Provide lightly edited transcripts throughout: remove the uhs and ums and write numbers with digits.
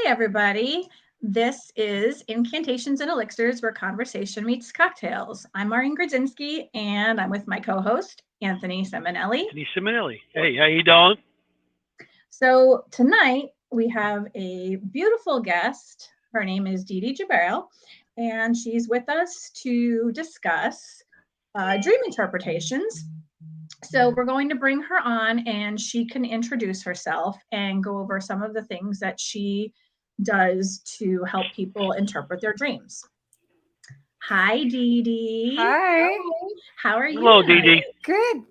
everybody. This is Incantations and Elixirs, where conversation meets cocktails. I'm Maureen Grodzinski, and I'm with my co-host, Anthony Simonelli. Hey, how you doing? So tonight, we have a beautiful guest. Her name is Dee Dee Jabaril, and she's with us to discuss dream interpretations. So we're going to bring her on, and she can introduce herself and go over some of the things that she does to help people interpret their dreams. Hi, Dee Dee. Hi. How are you? Hello, Dee Dee. Good.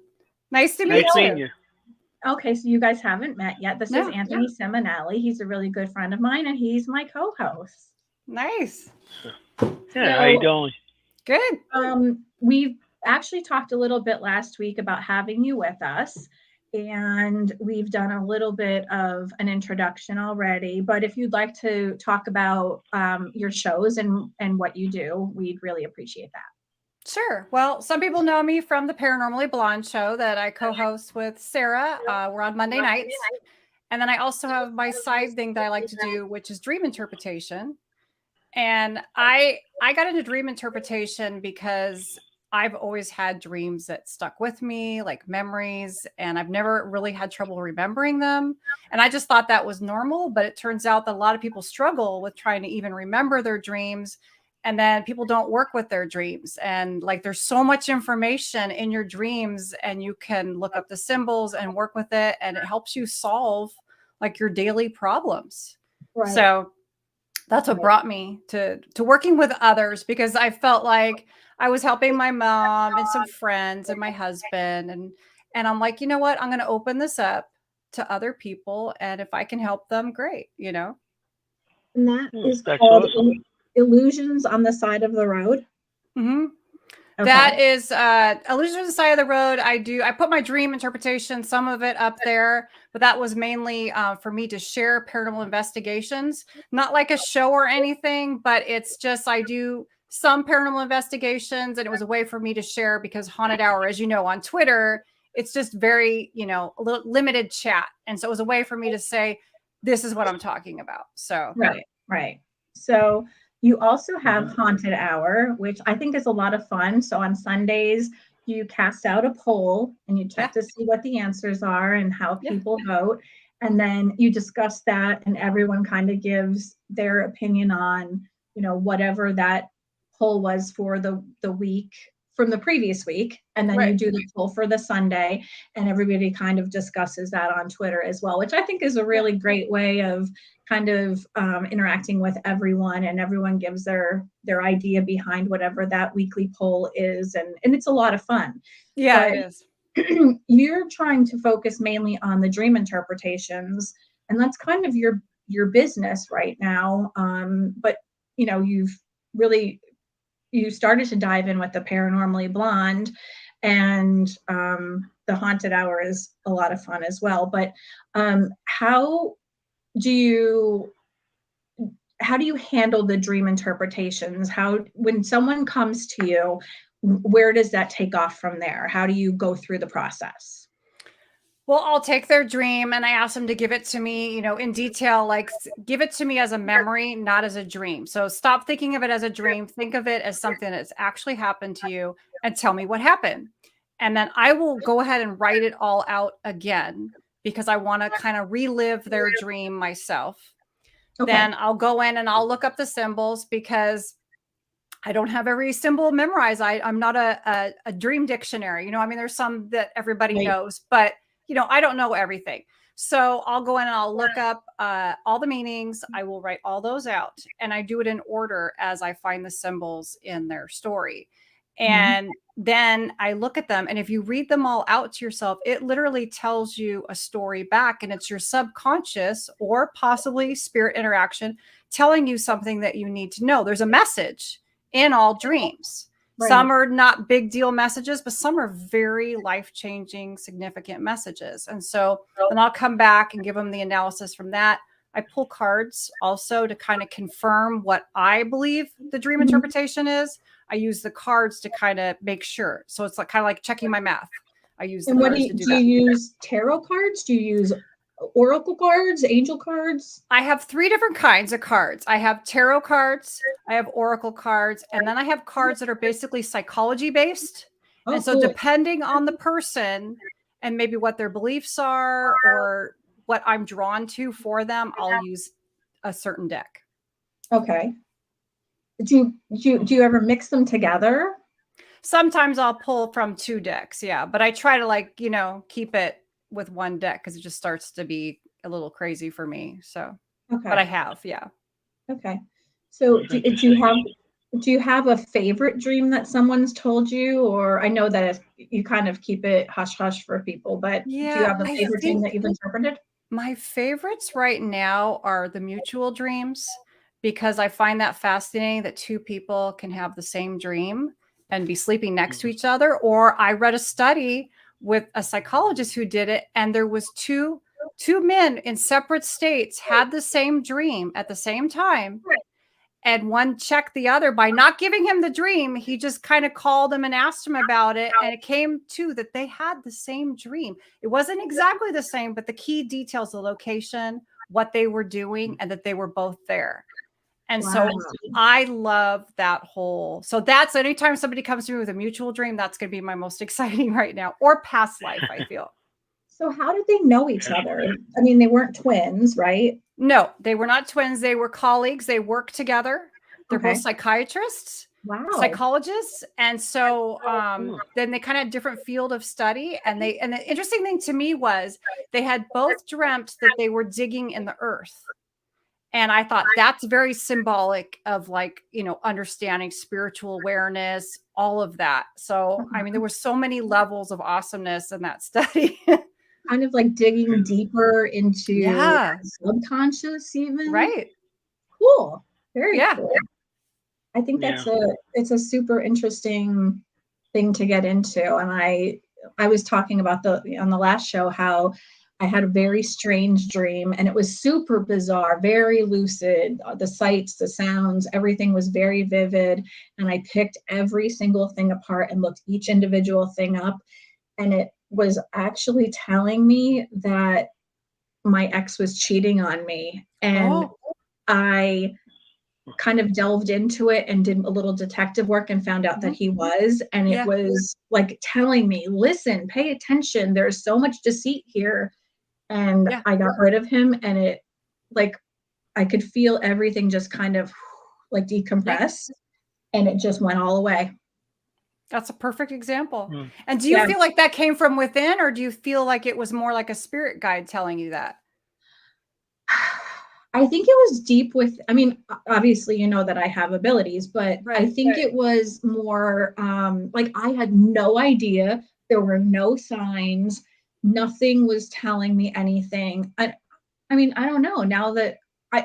Nice to meet you. Okay, so you guys haven't met yet. This is Anthony Simonelli. He's a really good friend of mine, and he's my co-host. Nice. How you doing? Good. We've actually talked a little bit last week about having you with us, and we've done a little bit of an introduction already, but if you'd like to talk about your shows and what you do, we'd really appreciate that. Sure. Well, some people know me from the Paranormally Blonde show that I co-host with Sarah. We're on Monday nights. And then I also have my side thing that I like to do, which is dream interpretation. And I got into dream interpretation because I've always had dreams that stuck with me, like memories, and I've never really had trouble remembering them. And I just thought that was normal, but it turns out that a lot of people struggle with trying to even remember their dreams. And then people don't work with their dreams. And like, there's so much information in your dreams, and you can look up the symbols and work with it. And it helps you solve like your daily problems. Right. So that's what brought me to working with others, because I felt like I was helping my mom and some friends and my husband. And I'm like, you know what? I'm going to open this up to other people. And if I can help them, great, you know? And that is called awesome. Illusions on the Side of the Road. Mm-hmm. Okay. That is Illusions on the Side of the Road. I put my dream interpretation, some of it up there, but that was mainly for me to share paranormal investigations, not like a show or anything, but it's just, I do some paranormal investigations, and it was a way for me to share, because Haunted Hour, as you know, on Twitter, it's just very, a little limited chat. And so it was a way for me to say, this is what I'm talking about. So, right. So you also have Haunted Hour, which I think is a lot of fun. So on Sundays, you cast out a poll and you check to see what the answers are and how people vote. And then you discuss that, and everyone kind of gives their opinion on, whatever that poll was for the week from the previous week. And then you do the poll for the Sunday, and everybody kind of discusses that on Twitter as well, which I think is a really great way of kind of interacting with everyone, and everyone gives their idea behind whatever that weekly poll is. And it's a lot of fun. Yeah, it is. You're trying to focus mainly on the dream interpretations, and that's kind of your business right now. But you started to dive in with the Paranormally Blonde, and the Haunted Hour is a lot of fun as well. But how do you handle the dream interpretations? When someone comes to you, where does that take off from there? How do you go through the process? Well, I'll take their dream and I ask them to give it to me, in detail, like give it to me as a memory, not as a dream. So stop thinking of it as a dream. Think of it as something that's actually happened to you, and tell me what happened. And then I will go ahead and write it all out again, because I want to kind of relive their dream myself. Okay. Then I'll go in and I'll look up the symbols, because I don't have every symbol memorized. I'm not a dream dictionary. There's some that everybody knows, but I don't know everything. So I'll go in and I'll look up all the meanings. I will write all those out, and I do it in order as I find the symbols in their story. And then I look at them, and if you read them all out to yourself, it literally tells you a story back, and it's your subconscious or possibly spirit interaction telling you something that you need to know. There's a message in all dreams. Right. Some are not big deal messages, but some are very life-changing, significant messages. And so then I'll come back and give them the analysis from that. I pull cards also to kind of confirm what I believe the dream interpretation is. I use the cards to kind of make sure. So it's like kind of like checking my math. I use the cards to do that. Do you use tarot cards? Do you use oracle cards, angel cards? I have 3 different kinds of cards. I have tarot cards, I have oracle cards, and then I have cards that are basically psychology based. Oh, And so cool. depending on the person and maybe what their beliefs are or what I'm drawn to for them, I'll use a certain deck. Okay. Do you ever mix them together? Sometimes I'll pull from 2 decks, yeah, but I try to like, you know, keep it with 1 deck because it just starts to be a little crazy for me. So, but I Okay. have, yeah. Okay. So do you have a favorite dream that someone's told you? Or I know that you kind of keep it hush hush for people, but do you Yeah, have a I favorite dream think that you've interpreted? my favorites right now are the mutual dreams because I find that fascinating that 2 people can have the same dream and be sleeping next to each other. Or I read a study with a psychologist who did it, and there was two men in separate states had the same dream at the same time, and one checked the other by not giving him the dream. He just kind of called him and asked him about it. And it came to that they had the same dream. It wasn't exactly the same, but the key details, the location, what they were doing, and that they were both there. And so Wow. I love that whole. So that's anytime somebody comes to me with a mutual dream, that's going to be my most exciting right now, or past life, I feel. So how did they know each other? I mean, they weren't twins, right? No, they were not twins. They were colleagues. They worked together. They're both Okay. psychiatrists, Wow. psychologists. And so then they kind of had different field of study. And the interesting thing to me was they had both dreamt that they were digging in the earth. And I thought that's very symbolic of like, you know, understanding spiritual awareness, all of that. So, I mean, there were so many levels of awesomeness in that study. Kind of like digging deeper into Yeah. subconscious even. Right. Cool. Very Yeah. cool. I think Yeah. it's a super interesting thing to get into. And I was talking about on the last show how I had a very strange dream, and it was super bizarre, very lucid. The sights, the sounds, everything was very vivid. And I picked every single thing apart and looked each individual thing up. And it was actually telling me that my ex was cheating on me. And Oh. I kind of delved into it and did a little detective work and found out that he was. And it Yeah. was like telling me, listen, pay attention. There's so much deceit here. And Yeah. I got rid of him, and it like I could feel everything just kind of like decompress, and it just went all away. That's a perfect example. Mm. And do you Yeah. feel like that came from within, or do you feel like it was more like a spirit guide telling you that? I think it was deep I mean, obviously, you know that I have abilities, but I Right. think it was more like I had no idea. There were no signs. Nothing was telling me anything. I mean, I don't know now that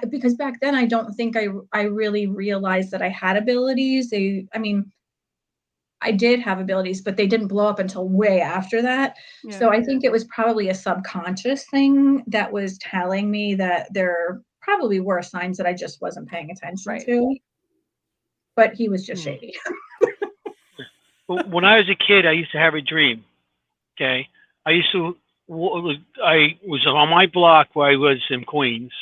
because back then I don't think I really realized that I had abilities. I mean, I did have abilities, but they didn't blow up until way after that. Yeah. So I think it was probably a subconscious thing that was telling me that there probably were signs that I just wasn't paying attention Right. to. But he was just shady. When I was a kid, I used to have a dream. Okay, I used to. I was on my block where I was in Queens.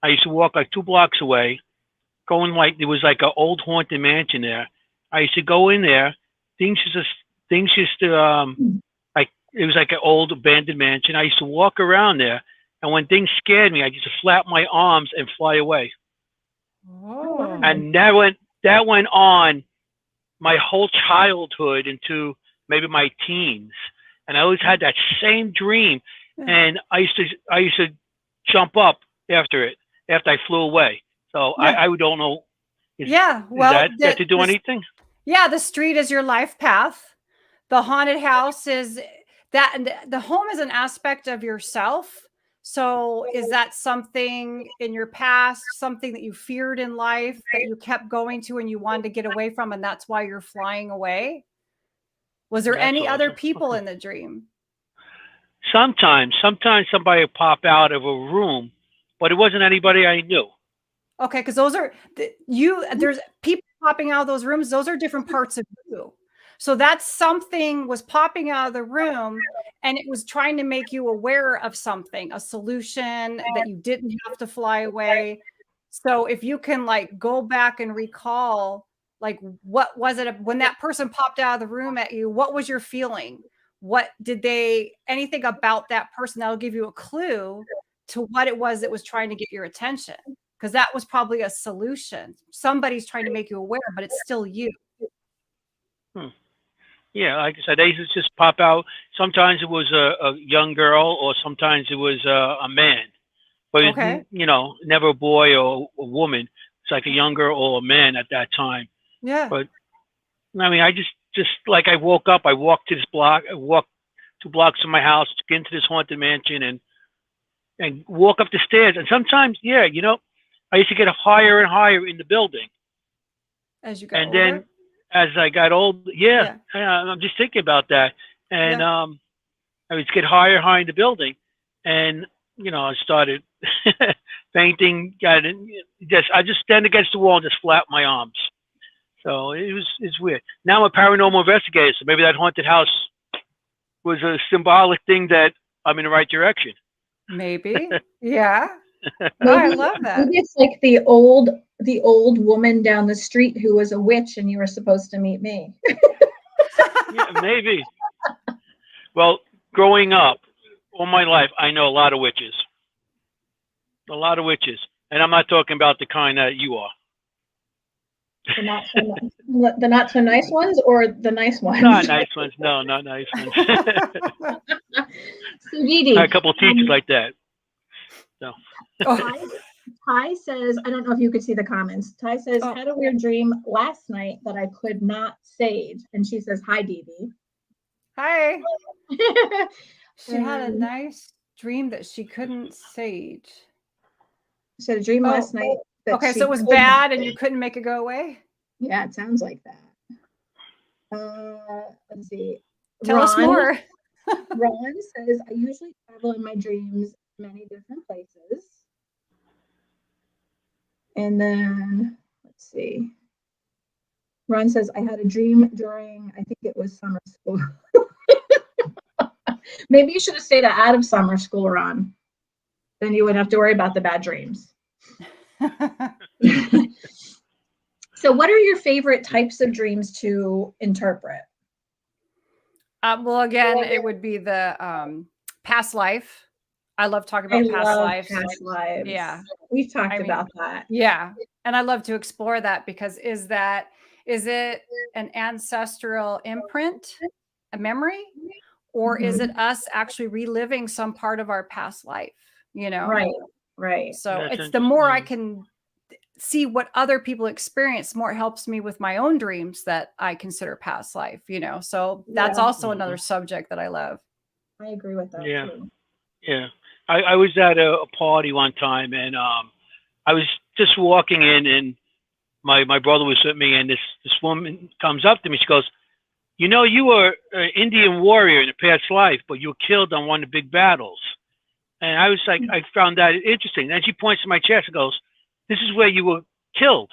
I used to walk like 2 blocks away, going like there was like an old haunted mansion there. I used to go in there. Things used to like it was like an old abandoned mansion. I used to walk around there, and when things scared me, I used to flap my arms and fly away. Oh. And that went on my whole childhood into maybe my teens, and I always had that same dream. And I used to jump up after it after I flew away. So Yeah. I don't know. Well, Does that to do anything? Yeah, the street is your life path. The haunted house is that, and the home is an aspect of yourself. So is that something in your past, something that you feared in life that you kept going to and you wanted to get away from, and that's why you're flying away? Was there That's any other awesome. people in the dream? Sometimes somebody would pop out of a room, but it wasn't anybody I knew. Okay, because those are there's people popping out of those rooms. Those are different parts of you. So that something was popping out of the room and it was trying to make you aware of something, a solution that you didn't have to fly away. So if you can like go back and recall, like, what was it when that person popped out of the room at you? What was your feeling? What did anything about that person that'll give you a clue to what it was that was trying to get your attention? Because that was probably a solution. Somebody's trying to make you aware, but it's still you. Yeah, like I said, they just pop out. Sometimes it was a young girl, or sometimes it was a man. But Okay. never a boy or a woman. It's like a young girl or a man at that time. Yeah. But I mean, I just like I woke up. I walked to this block. I walked 2 blocks from my house to get into this haunted mansion and walk up the stairs. And sometimes, I used to get higher and higher in the building. As you got and older? then as I got old, I'm just thinking about that. And I would get higher and higher in the building. And, I started fainting. I just stand against the wall and just flap my arms. So it's weird. Now I'm a paranormal investigator. So maybe that haunted house was a symbolic thing that I'm in the right direction. Maybe. Yeah. Oh, I love that. Maybe it's like the old woman down the street who was a witch and you were supposed to meet me. Yeah, maybe. Well, growing up, all my life, I know a lot of witches. A lot of witches. And I'm not talking about the kind that you are. The not so nice ones or the nice ones? Not nice ones. No, not nice ones. So, Dee, a couple of teachers like that. So. Ty says, I don't know if you could see the comments. Ty says, had a weird dream last night that I could not sage. And she says, hi, Dee Dee. Hi. She had a nice dream that she couldn't sage. She had a dream last night. Okay, so it was bad and you couldn't make it go away? Yeah, it sounds like that. Let's see. Tell us more. Ron says, I usually travel in my dreams many different places. And then, let's see. Ron says, I had a dream during, I think it was summer school. Maybe you should have stayed out of summer school, Ron. Then you wouldn't have to worry about the bad dreams. So what are your favorite types of dreams to interpret? Well, again, it would be the past life. I love talking about past lives. Past lives. Yeah. We've talked about that. Yeah. And I love to explore that because is it an ancestral imprint, a memory, or is it us actually reliving some part of our past life? Right. So it's the more I can see what other people experience, more it helps me with my own dreams that I consider past life, so that's also another subject that I love. I agree with that too. Yeah. I was at a party one time and I was just walking in and my brother was with me and this woman comes up to me. She goes, you were an Indian warrior in a past life, but you were killed on one of the big battles. And I was like, I found that interesting. Then she points to my chest and goes, this is where you were killed.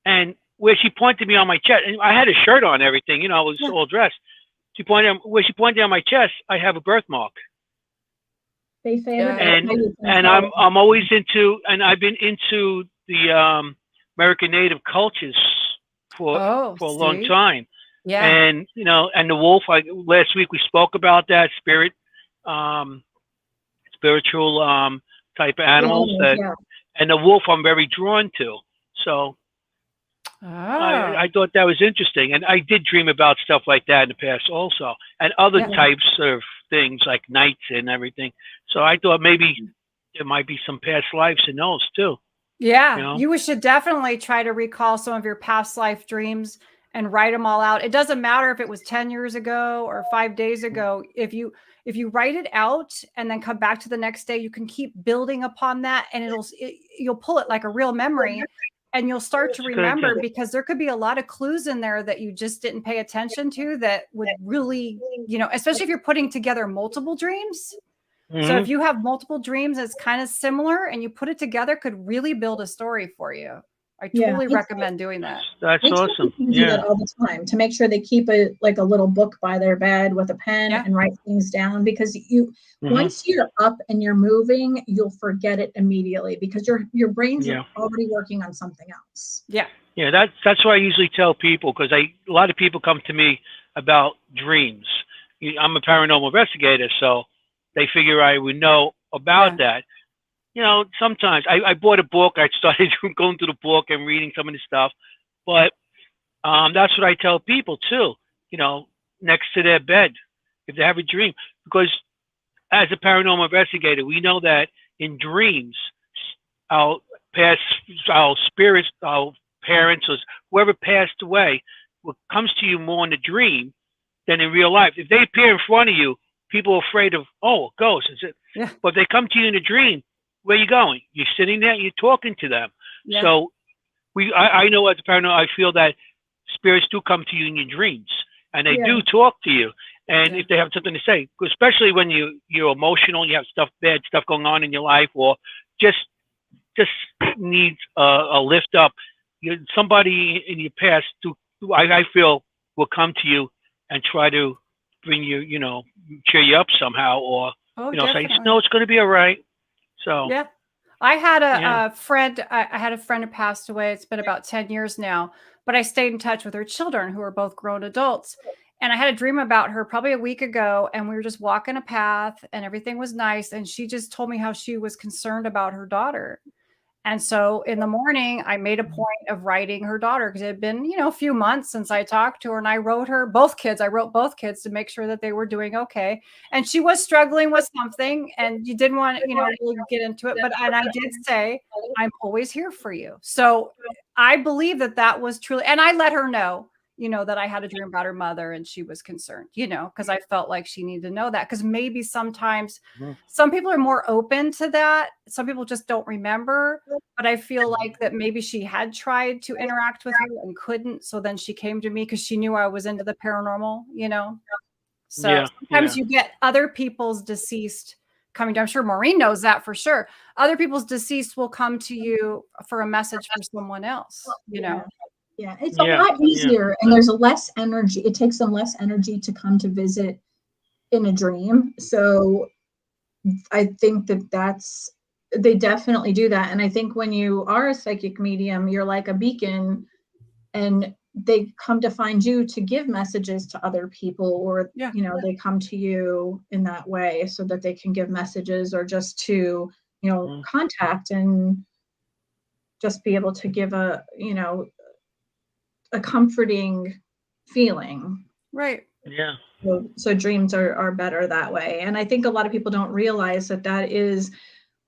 And where she pointed me on my chest, and I had a shirt on and everything, I was all dressed. Where she pointed on my chest, I have a birthmark. They say and I'm always into, and I've been into the American Native cultures for a long time. Yeah. And and the wolf. Last week we spoke about that spiritual type of animals and the wolf I'm very drawn to. So I thought that was interesting, and I did dream about stuff like that in the past also, and other types of things like knights and everything. So I thought maybe there might be some past lives in those too. Yeah, you should definitely try to recall some of your past life dreams and write them all out. It doesn't matter if it was 10 years ago or 5 days ago. If you write it out and then come back to the next day, you can keep building upon that, and you'll pull it like a real memory, and you'll start to remember, because there could be a lot of clues in there that you just didn't pay attention to that would really, especially if you're putting together multiple dreams. Mm-hmm. So if you have multiple dreams that's kind of similar and you put it together, could really build a story for you. I Yeah, totally it's- recommend doing that. That's I tell awesome. people to do Yeah. that all the time to make sure they keep like a little book by their bed with a pen Yeah. and write things down, because Mhm. once you're up and you're moving, you'll forget it immediately because your brain's Yeah. already working on something else. Yeah. Yeah, that's what I usually tell people, because a lot of people come to me about dreams. I'm a paranormal investigator, so they figure I would know about that. Sometimes I bought a book. I started going through the book and reading some of the stuff, but that's what I tell people too. Next to their bed, if they have a dream, because as a paranormal investigator, we know that in dreams, our past, our spirits, our parents, or whoever passed away, what comes to you more in a dream than in real life. If they appear in front of you, people are afraid of, oh, a ghost. Yeah. But if they come to you in a dream, where are you going? You're sitting there, you're talking to them. Yeah. So I know as a paranormal, I feel that spirits do come to you in your dreams, and they do talk to you. And if they have something to say, especially when you're emotional, you have bad stuff going on in your life, or just needs a lift up. Somebody in your past, I feel, will come to you and try to bring you, cheer you up somehow, or say, definitely. no, it's going to be all right. So yeah, I had a friend. I had a friend who passed away. It's been about 10 years now, but I stayed in touch with her children, who are both grown adults. And I had a dream about her probably a week ago, and we were just walking a path and everything was nice. And she just told me how she was concerned about her daughter. And so in the morning, I made a point of writing her daughter, because it had been, a few months since I talked to her, and I wrote her both kids. I wrote both kids to make sure that they were doing okay. And she was struggling with something, and you didn't want to, really get into it. And I did say, I'm always here for you. So I believe that was truly, and I let her know, that I had a dream about her mother and she was concerned, because I felt like she needed to know that, because maybe sometimes some people are more open to that. Some people just don't remember, but I feel like that maybe she had tried to interact with her and couldn't. So then she came to me because she knew I was into the paranormal, So sometimes you get other people's deceased coming to, I'm sure Maureen knows that for sure. Other people's deceased will come to you for a message for someone else, Yeah, it's a lot easier, and there's less energy. It takes them less energy to come to visit in a dream. So I think they definitely do that. And I think when you are a psychic medium, you're like a beacon, and they come to find you to give messages to other people, or they come to you in that way so that they can give messages, or just to contact and just be able to give a comforting feeling. Right. Yeah. So dreams are better that way. And I think a lot of people don't realize that is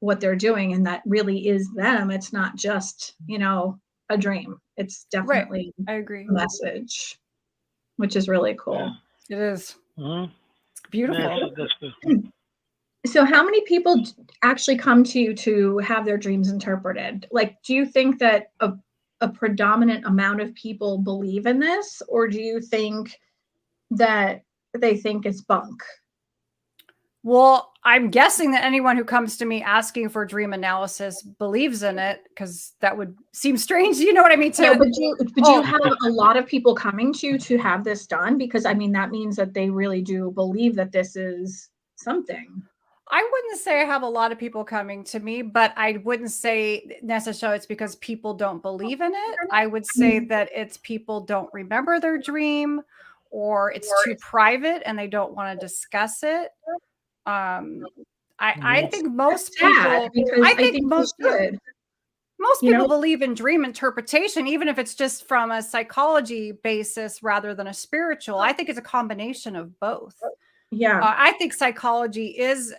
what they're doing, and that really is them. It's not just, a dream. It's definitely I agree. a message, which is really cool. Yeah. It is. Mm-hmm. It's beautiful. That's good. So how many people actually come to you to have their dreams interpreted? Like, do you think that a predominant amount of people believe in this, or do you think that they think it's bunk? Well, I'm guessing that anyone who comes to me asking for dream analysis believes in it, because that would seem strange. You know what I mean? No, but you have a lot of people coming to have this done, because I mean, that means that they really do believe that this is something. I wouldn't say I have a lot of people coming to me, but I wouldn't say necessarily it's because people don't believe in it. I would say that it's people don't remember their dream, or it's too private and they don't want to discuss it. I think most people, most people believe in dream interpretation, even if it's just from a psychology basis rather than a spiritual. I think it's a combination of both. Yeah. I think psychology is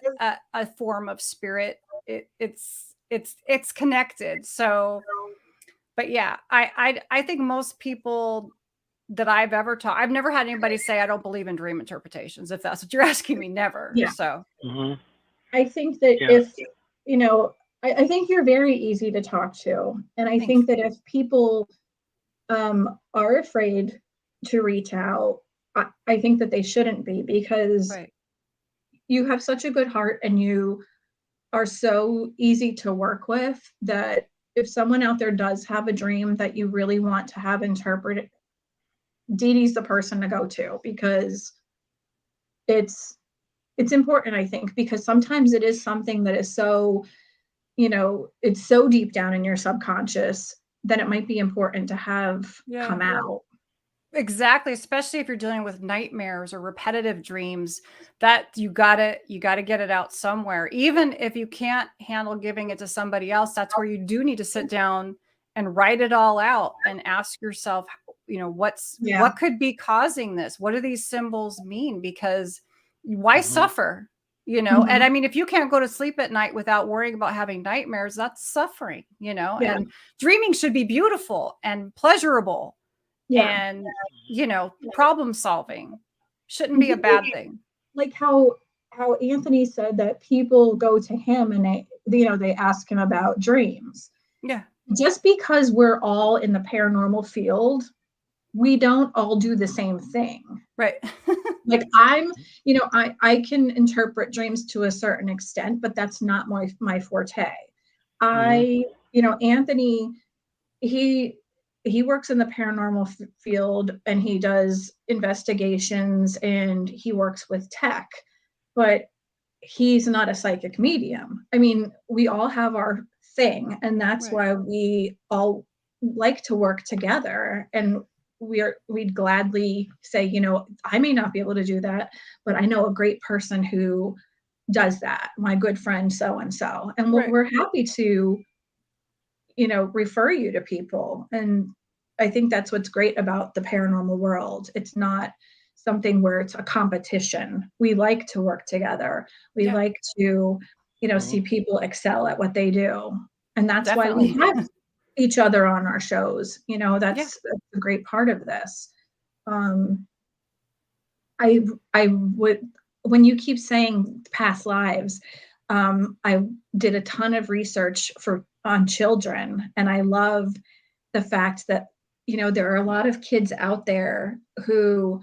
a form of spirit. It's connected. So, but yeah, I think most people that I've ever taught, I've never had anybody say I don't believe in dream interpretations, if that's what you're asking me. Never. Yeah. So I think that if I think you're very easy to talk to, and I think that if people are afraid to reach out, I think that they shouldn't be, because you have such a good heart and you are so easy to work with that if someone out there does have a dream that you really want to have interpreted, Dee Dee's the person to go to, because it's important, I think, because sometimes it is something that is so, it's so deep down in your subconscious that it might be important to have come out. Exactly, especially if you're dealing with nightmares or repetitive dreams, that you gotta get it out somewhere. Even if you can't handle giving it to somebody else, that's where you do need to sit down and write it all out and ask yourself, what could be causing this? What do these symbols mean? Because why suffer? And I mean, if you can't go to sleep at night without worrying about having nightmares, that's suffering, and dreaming should be beautiful and pleasurable. And problem solving shouldn't be a bad thing. Like how Anthony said that people go to him and they ask him about dreams. Yeah. Just because we're all in the paranormal field, we don't all do the same thing. Right. Like I can interpret dreams to a certain extent, but that's not my forte. Anthony, he works in the paranormal field, and he does investigations, and he works with tech, but he's not a psychic medium. I mean, we all have our thing, and that's why we all like to work together. And we'd gladly say, I may not be able to do that, but I know a great person who does that, my good friend so and so, and we're happy to refer you to people. And I think that's what's great about the paranormal world. It's not something where it's a competition. We like to work together. We like to see people excel at what they do, and that's why we have each other on our shows. That's a great part of this. I would, when you keep saying past lives, I did a ton of research on children, and I love the fact that there are a lot of kids out there who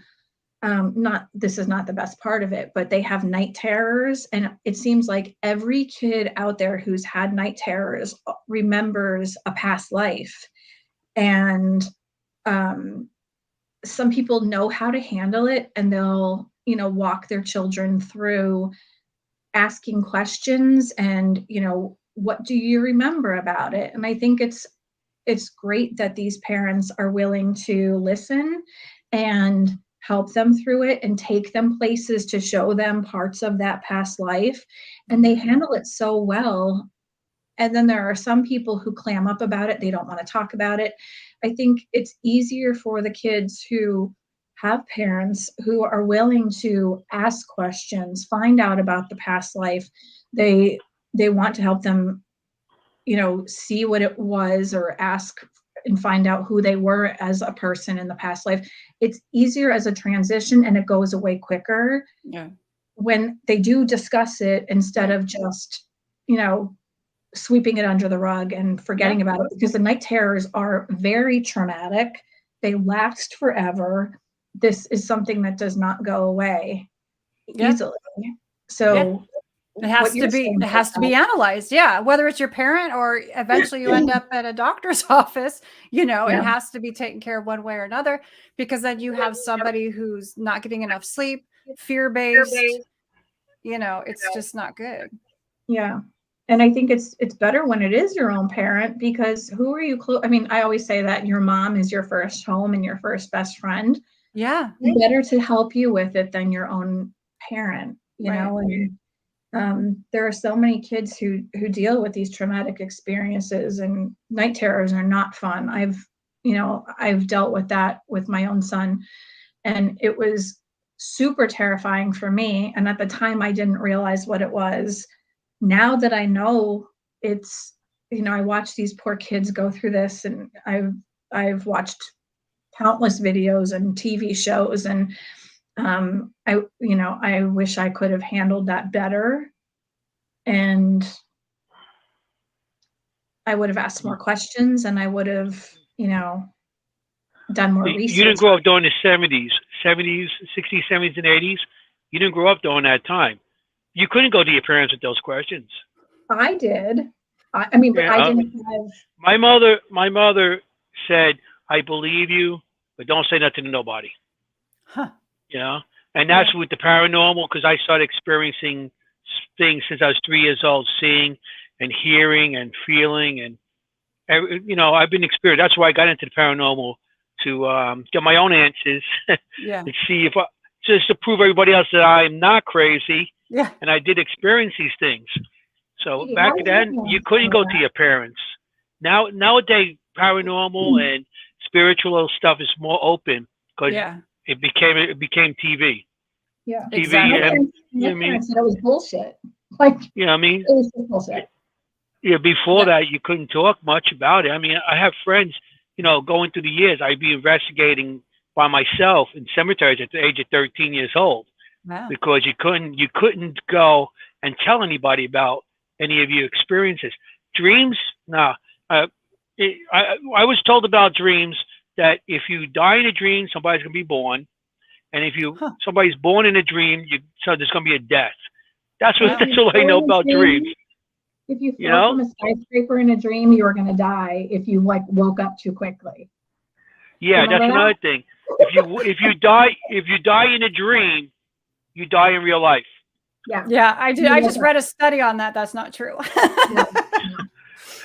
this is not the best part of it, but they have night terrors, and it seems like every kid out there who's had night terrors remembers a past life. And some people know how to handle it, and they'll walk their children through asking questions and what do you remember about it. And I think it's great that these parents are willing to listen and help them through it and take them places to show them parts of that past life. And they handle it so well. And then there are some people who clam up about it. They don't want to talk about it. I think it's easier for the kids who have parents who are willing to ask questions, find out about the past life. They want to help them, see what it was, or ask and find out who they were as a person in the past life. It's easier as a transition, and it goes away quicker when they do discuss it, instead of just, sweeping it under the rug and forgetting about it, because the night terrors are very traumatic. They last forever. This is something that does not go away easily. So it has to be analyzed. Yeah. Whether it's your parent or eventually you end up at a doctor's office, it has to be taken care of one way or another, because then you have somebody who's not getting enough sleep, fear-based, it's just not good. Yeah. And I think it's better when it is your own parent, because who are you close? I mean, I always say that your mom is your first home and your first best friend. Yeah. Better to help you with it than your own parent, know. And there are so many kids who deal with these traumatic experiences, and night terrors are not fun. I've dealt with that with my own son, and it was super terrifying for me. And at the time, I didn't realize what it was. Now that I know, it's, I watch these poor kids go through this, and I've watched countless videos and TV shows, and I wish I could have handled that better, and I would have asked more questions, and I would have, done more research. You didn't grow up during the 70s, 60s, 70s, and 80s. You didn't grow up during that time. You couldn't go to your parents with those questions. I did. I mean, but Yeah, I didn't have. my mother said, "I believe you, but don't say nothing to nobody." Huh. You know, and Yeah. that's with the paranormal because I started experiencing things since I was 3 years old, seeing and hearing and feeling, and I've been experienced. That's why I got into the paranormal to get my own answers Yeah. and see if just to prove everybody else that I'm not crazy, Yeah. and I did experience these things. So Katie, back how was then, your you parents couldn't go growing to up? your parents. Nowadays, paranormal and spiritual stuff is more open because Yeah. it became TV. Yeah. TV, Exactly. and you My know what I mean. parents said it was bullshit. Like, it You know what I mean. was just bullshit. Yeah, before Yeah. that, you couldn't talk much about it. I mean, I have friends, going through the years, I'd be investigating by myself in cemeteries at the age of 13 years old Wow. because you couldn't go and tell anybody about any of your experiences. Dreams, no. I was told about dreams that if you die in a dream, somebody's gonna be born, and if Huh. somebody's born in a dream, so there's gonna be a death. That's what Wow. that's all I know about dreams. If you You fell from know? a skyscraper in a dream, you were going to die if you like woke up too quickly. Yeah, that's Remember that? another thing. If you die in a dream, you die in real life. Yeah. Yeah, I did. You I woke just up. read a study on that. That's not true. Yeah.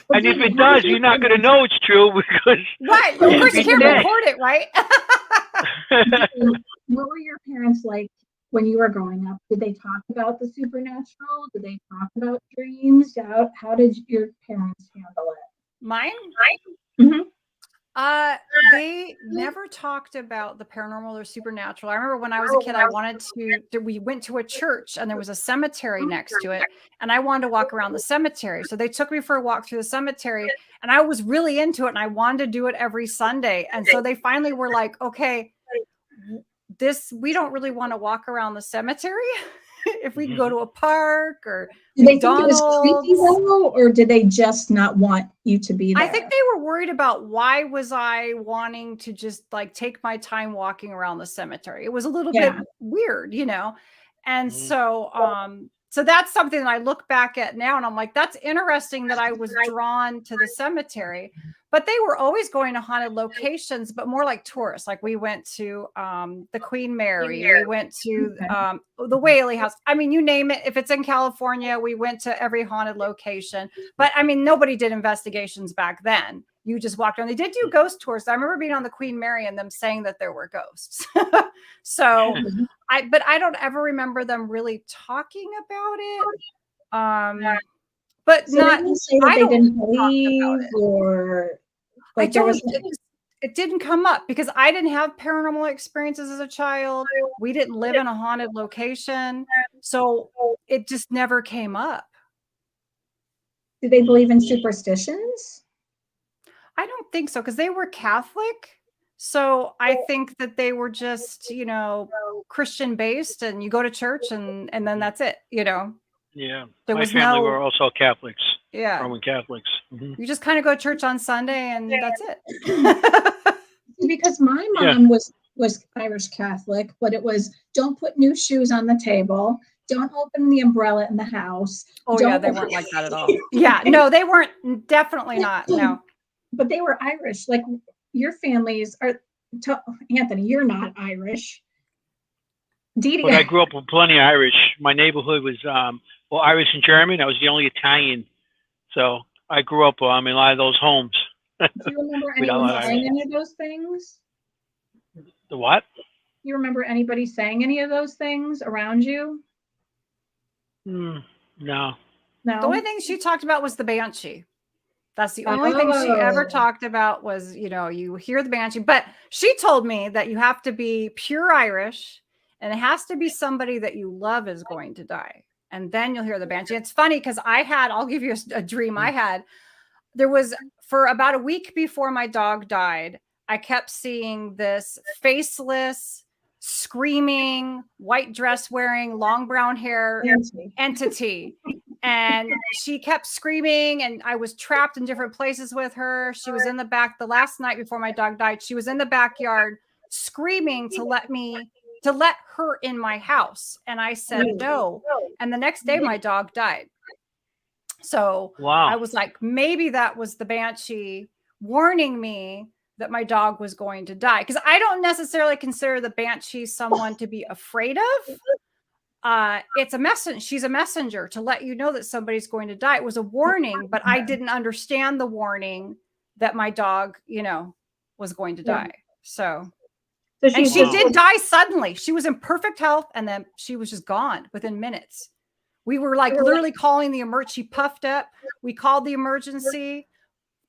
But And if Katie, it how does, did you're not gonna know it's true because Right. Of course, you you'll can't be dead. record it, right? What were your parents like when you were growing up? Did they talk about the supernatural? Did they talk about dreams? How did your parents handle it? Mine? Mhm. They never talked about the paranormal or supernatural. I remember when I was a kid, I wanted we went to a church and there was a cemetery next to it, and I wanted to walk around the cemetery. So they took me for a walk through the cemetery, and I was really into it, and I wanted to do it every Sunday. And so they finally were like, okay, we don't really want to walk around the cemetery. If we can go to a park or Did they think it was McDonald's. creepy though, or did they just not want you to be there? I think they were worried about why was I wanting to just like take my time walking around the cemetery. It was a little bit weird, And so that's something that I look back at now and I'm like, that's interesting that I was drawn to the cemetery. But they were always going to haunted locations, but more like tourists. Like we went to the Queen Mary, we went to the Whaley House. I mean, you name it. If it's in California, we went to every haunted location. But I mean, nobody did investigations back then. You just walked around. They did do ghost tours. I remember being on the Queen Mary and them saying that there were ghosts. So but I don't ever remember them really talking about it. But So they didn't say that they didn't believe, or like there was. It didn't come up because I didn't have paranormal experiences as a child. We didn't live in a haunted location, so it just never came up. Do they believe in superstitions? I don't think so because they were Catholic. So I think that they were just, Christian based, and you go to church and then that's it, Yeah, There my was family no- were also Catholics, Yeah. Roman Catholics. Mhm. You just kind of go to church on Sunday and that's it. Because my mom was Irish Catholic, but it was don't put new shoes on the table, don't open the umbrella in the house. Oh yeah, they weren't like that at all. Yeah, no, they weren't. Definitely not. No. But they were Irish. Like your families are. Anthony, you're not Irish. Dee But I grew up with plenty of Irish. My neighborhood was Irish and German. I was the only Italian, so I grew up in a lot of those homes. Do you remember anyone saying any of those things? The what? You remember anybody saying any of those things around you? No. No. The only thing she talked about was the banshee. That's the only thing she ever talked about was, you hear the banshee. But she told me that you have to be pure Irish and it has to be somebody that you love is going to die. And then you'll hear the banshee. It's funny because I'll give you a dream I had. There was, for about a week before my dog died, I kept seeing this faceless, screaming, white dress wearing, long brown hair entity. And she kept screaming and I was trapped in different places with her. She was in the back the last night before my dog died. She was in the backyard screaming to let her in my house. And I said no. And the next day my dog died. So Wow. I was like, maybe that was the banshee warning me that my dog was going to die. Because I don't necessarily consider the banshee someone to be afraid of. It's a messenger. She's a messenger to let you know that somebody's going to die. It was a warning, but I didn't understand the warning that my dog, was going to die. So and she did die suddenly. She was in perfect health, and then she was just gone within minutes. We were like literally calling the emergency. She puffed up. We called the emergency.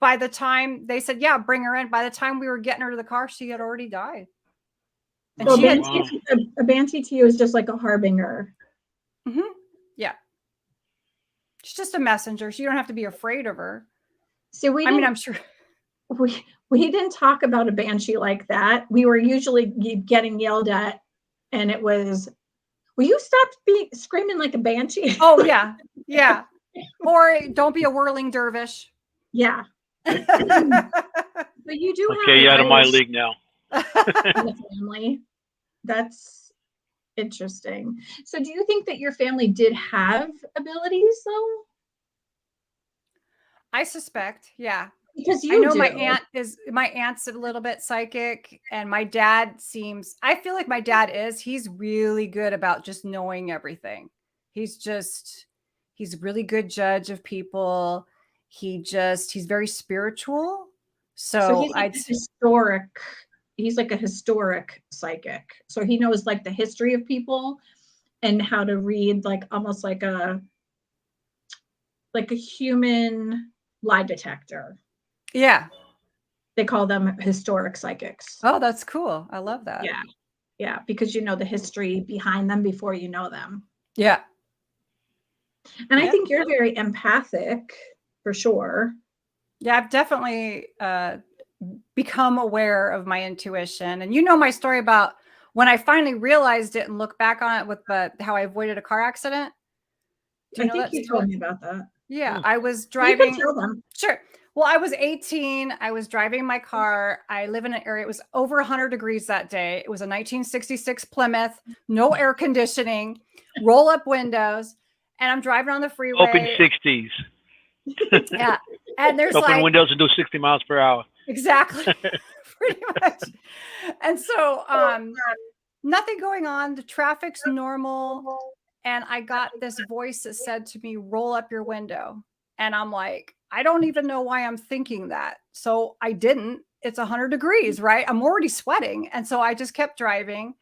By the time they said, yeah, bring her in, by the time we were getting her to the car, she had already died. And so a banshee to you is just like a harbinger. Mm-hmm. Yeah. She's just a messenger. You don't have to be afraid of her. See, I'm sure. We didn't talk about a banshee like that. We were usually getting yelled at, and it was, will you stop screaming like a banshee? Oh, yeah. Yeah. Or don't be a whirling dervish. Yeah. But you do okay, you're out of my league now. Family. That's interesting. So do you think that your family did have abilities though? I suspect, yeah. Because I know my aunt's a little bit psychic, and my dad I feel like my dad he's really good about just knowing everything. He's a really good judge of people. He's very spiritual. So he's like a historic psychic. So he knows like the history of people and how to read like almost like a human lie detector. Yeah. They call them historic psychics. Oh, that's cool. I love that. Yeah. Yeah. Because you know the history behind them before you know them. Yeah. And I think you're very empathic for sure. Yeah. I've definitely become aware of my intuition. And you know my story about when I finally realized it and look back on it with how I avoided a car accident. Do you know that? You told me about that. Yeah. I was driving. You can tell them. Sure. Well, I was 18. I was driving my car. I live in an area. It was over 100 degrees that day. It was a 1966 Plymouth, no air conditioning, roll up windows. And I'm driving on the freeway. Open 60s. Yeah. And there's open windows and do 60 miles per hour. Exactly. Pretty much. And so nothing going on. The traffic's normal. And I got this voice that said to me, roll up your window. And I'm like, I don't even know why I'm thinking that. So I didn't. It's 100 degrees, right? I'm already sweating. And so I just kept driving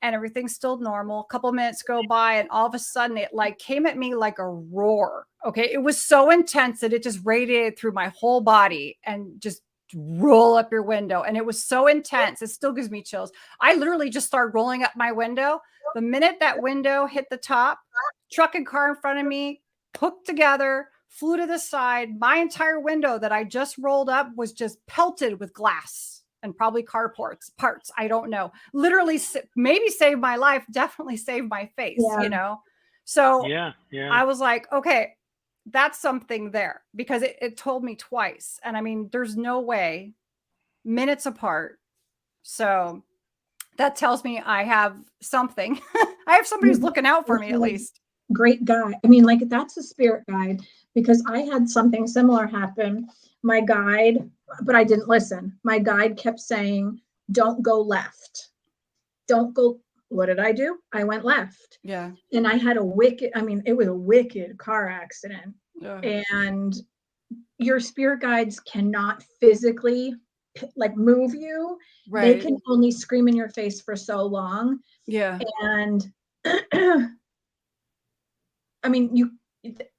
and everything's still normal. A couple minutes go by and all of a sudden it like came at me like a roar. Okay. It was so intense that it just radiated through my whole body and just roll up your window. And it was so intense. It still gives me chills. I literally just started rolling up my window. The minute that window hit the top, truck and car in front of me hooked together, flew to the side. My entire window that I just rolled up was just pelted with glass and probably car parts. I don't know. Literally maybe saved my life, definitely saved my face, So yeah. I was like, okay, that's something there because it told me twice. And I mean, there's no way, minutes apart. So that tells me I have something. I have somebody who's looking out for me at least. Great guy. I mean, like that's a spirit guide because I had something similar happen. My guide, but I didn't listen. My guide kept saying, don't go left. Don't go. What did I do? I went left. Yeah. And I had it was a wicked car accident. Yeah. And your spirit guides cannot physically like move you. Right. They can only scream in your face for so long. Yeah. And I mean,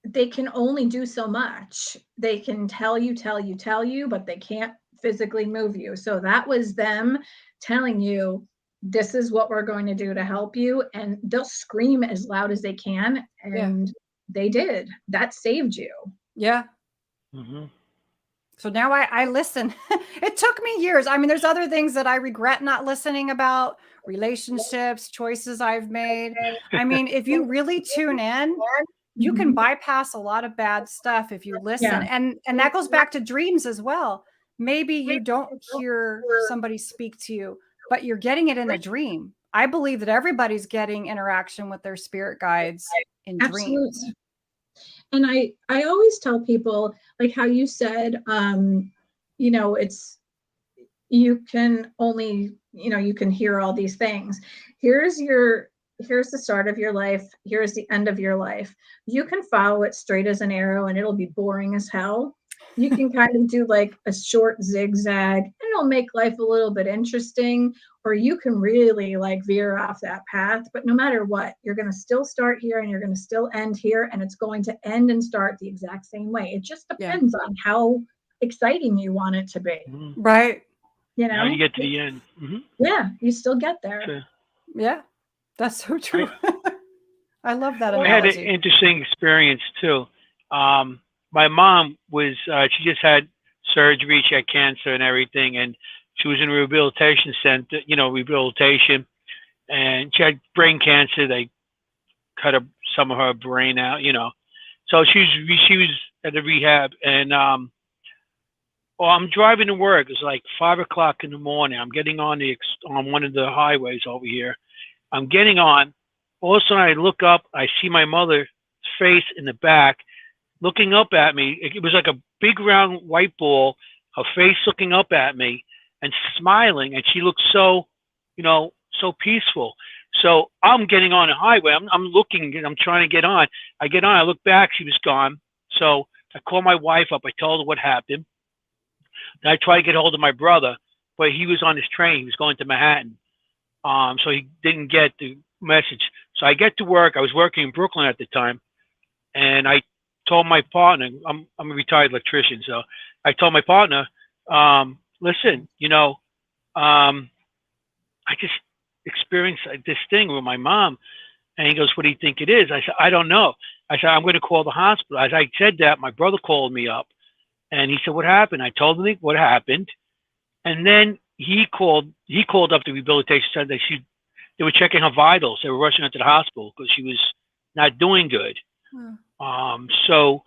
they can only do so much. They can tell you, but they can't physically move you. So that was them telling you, this is what we're going to do to help you. And they'll scream as loud as they can. And they did. That saved you. Yeah. Mm-hmm. So now I listen. It took me years. I mean, there's other things that I regret not listening about, relationships, choices I've made. I mean, if you really tune in, you can bypass a lot of bad stuff if you listen. Yeah. And that goes back to dreams as well. Maybe you don't hear somebody speak to you, but you're getting it in a dream. I believe that everybody's getting interaction with their spirit guides in dreams. And I always tell people, like how you said, it's, you can only, you can hear all these things. Here's the start of your life. Here's the end of your life. You can follow it straight as an arrow and it'll be boring as hell. You can kind of do like a short zigzag and it'll make life a little bit interesting, or you can really like veer off that path. But no matter what, you're going to still start here and you're going to still end here, and it's going to end and start the exact same way. It just depends on how exciting you want it to be. Right. How you get to the end. Yeah, you still get there. Sure. Yeah, that's so true. I love that I analogy. had an interesting experience too. My mom was, she just had surgery, she had cancer and everything, and she was in a rehabilitation center, rehabilitation, and she had brain cancer. They cut some of her brain out, So she was at the rehab, and I'm driving to work. It's like 5:00 in the morning. I'm getting on one of the highways over here. I'm getting on. All of a sudden, I look up. I see my mother's face in the back, looking up at me. It was like a big round white ball. Her face looking up at me and smiling, and she looked so, so peaceful. So I'm getting on the highway. I'm looking. I'm trying to get on. I get on. I look back. She was gone. So I call my wife up. I told her what happened. Then I tried to get hold of my brother, but he was on his train. He was going to Manhattan. So he didn't get the message. So I get to work. I was working in Brooklyn at the time. And I told my partner, I'm a retired electrician. So I told my partner, listen, I just experienced this thing with my mom. And he goes, what do you think it is? I said, I don't know. I said, I'm going to call the hospital. As I said that, my brother called me up. And he said, what happened? I told him what happened. And then he called up the rehabilitation center. They were checking her vitals. They were rushing her to the hospital because she was not doing good. So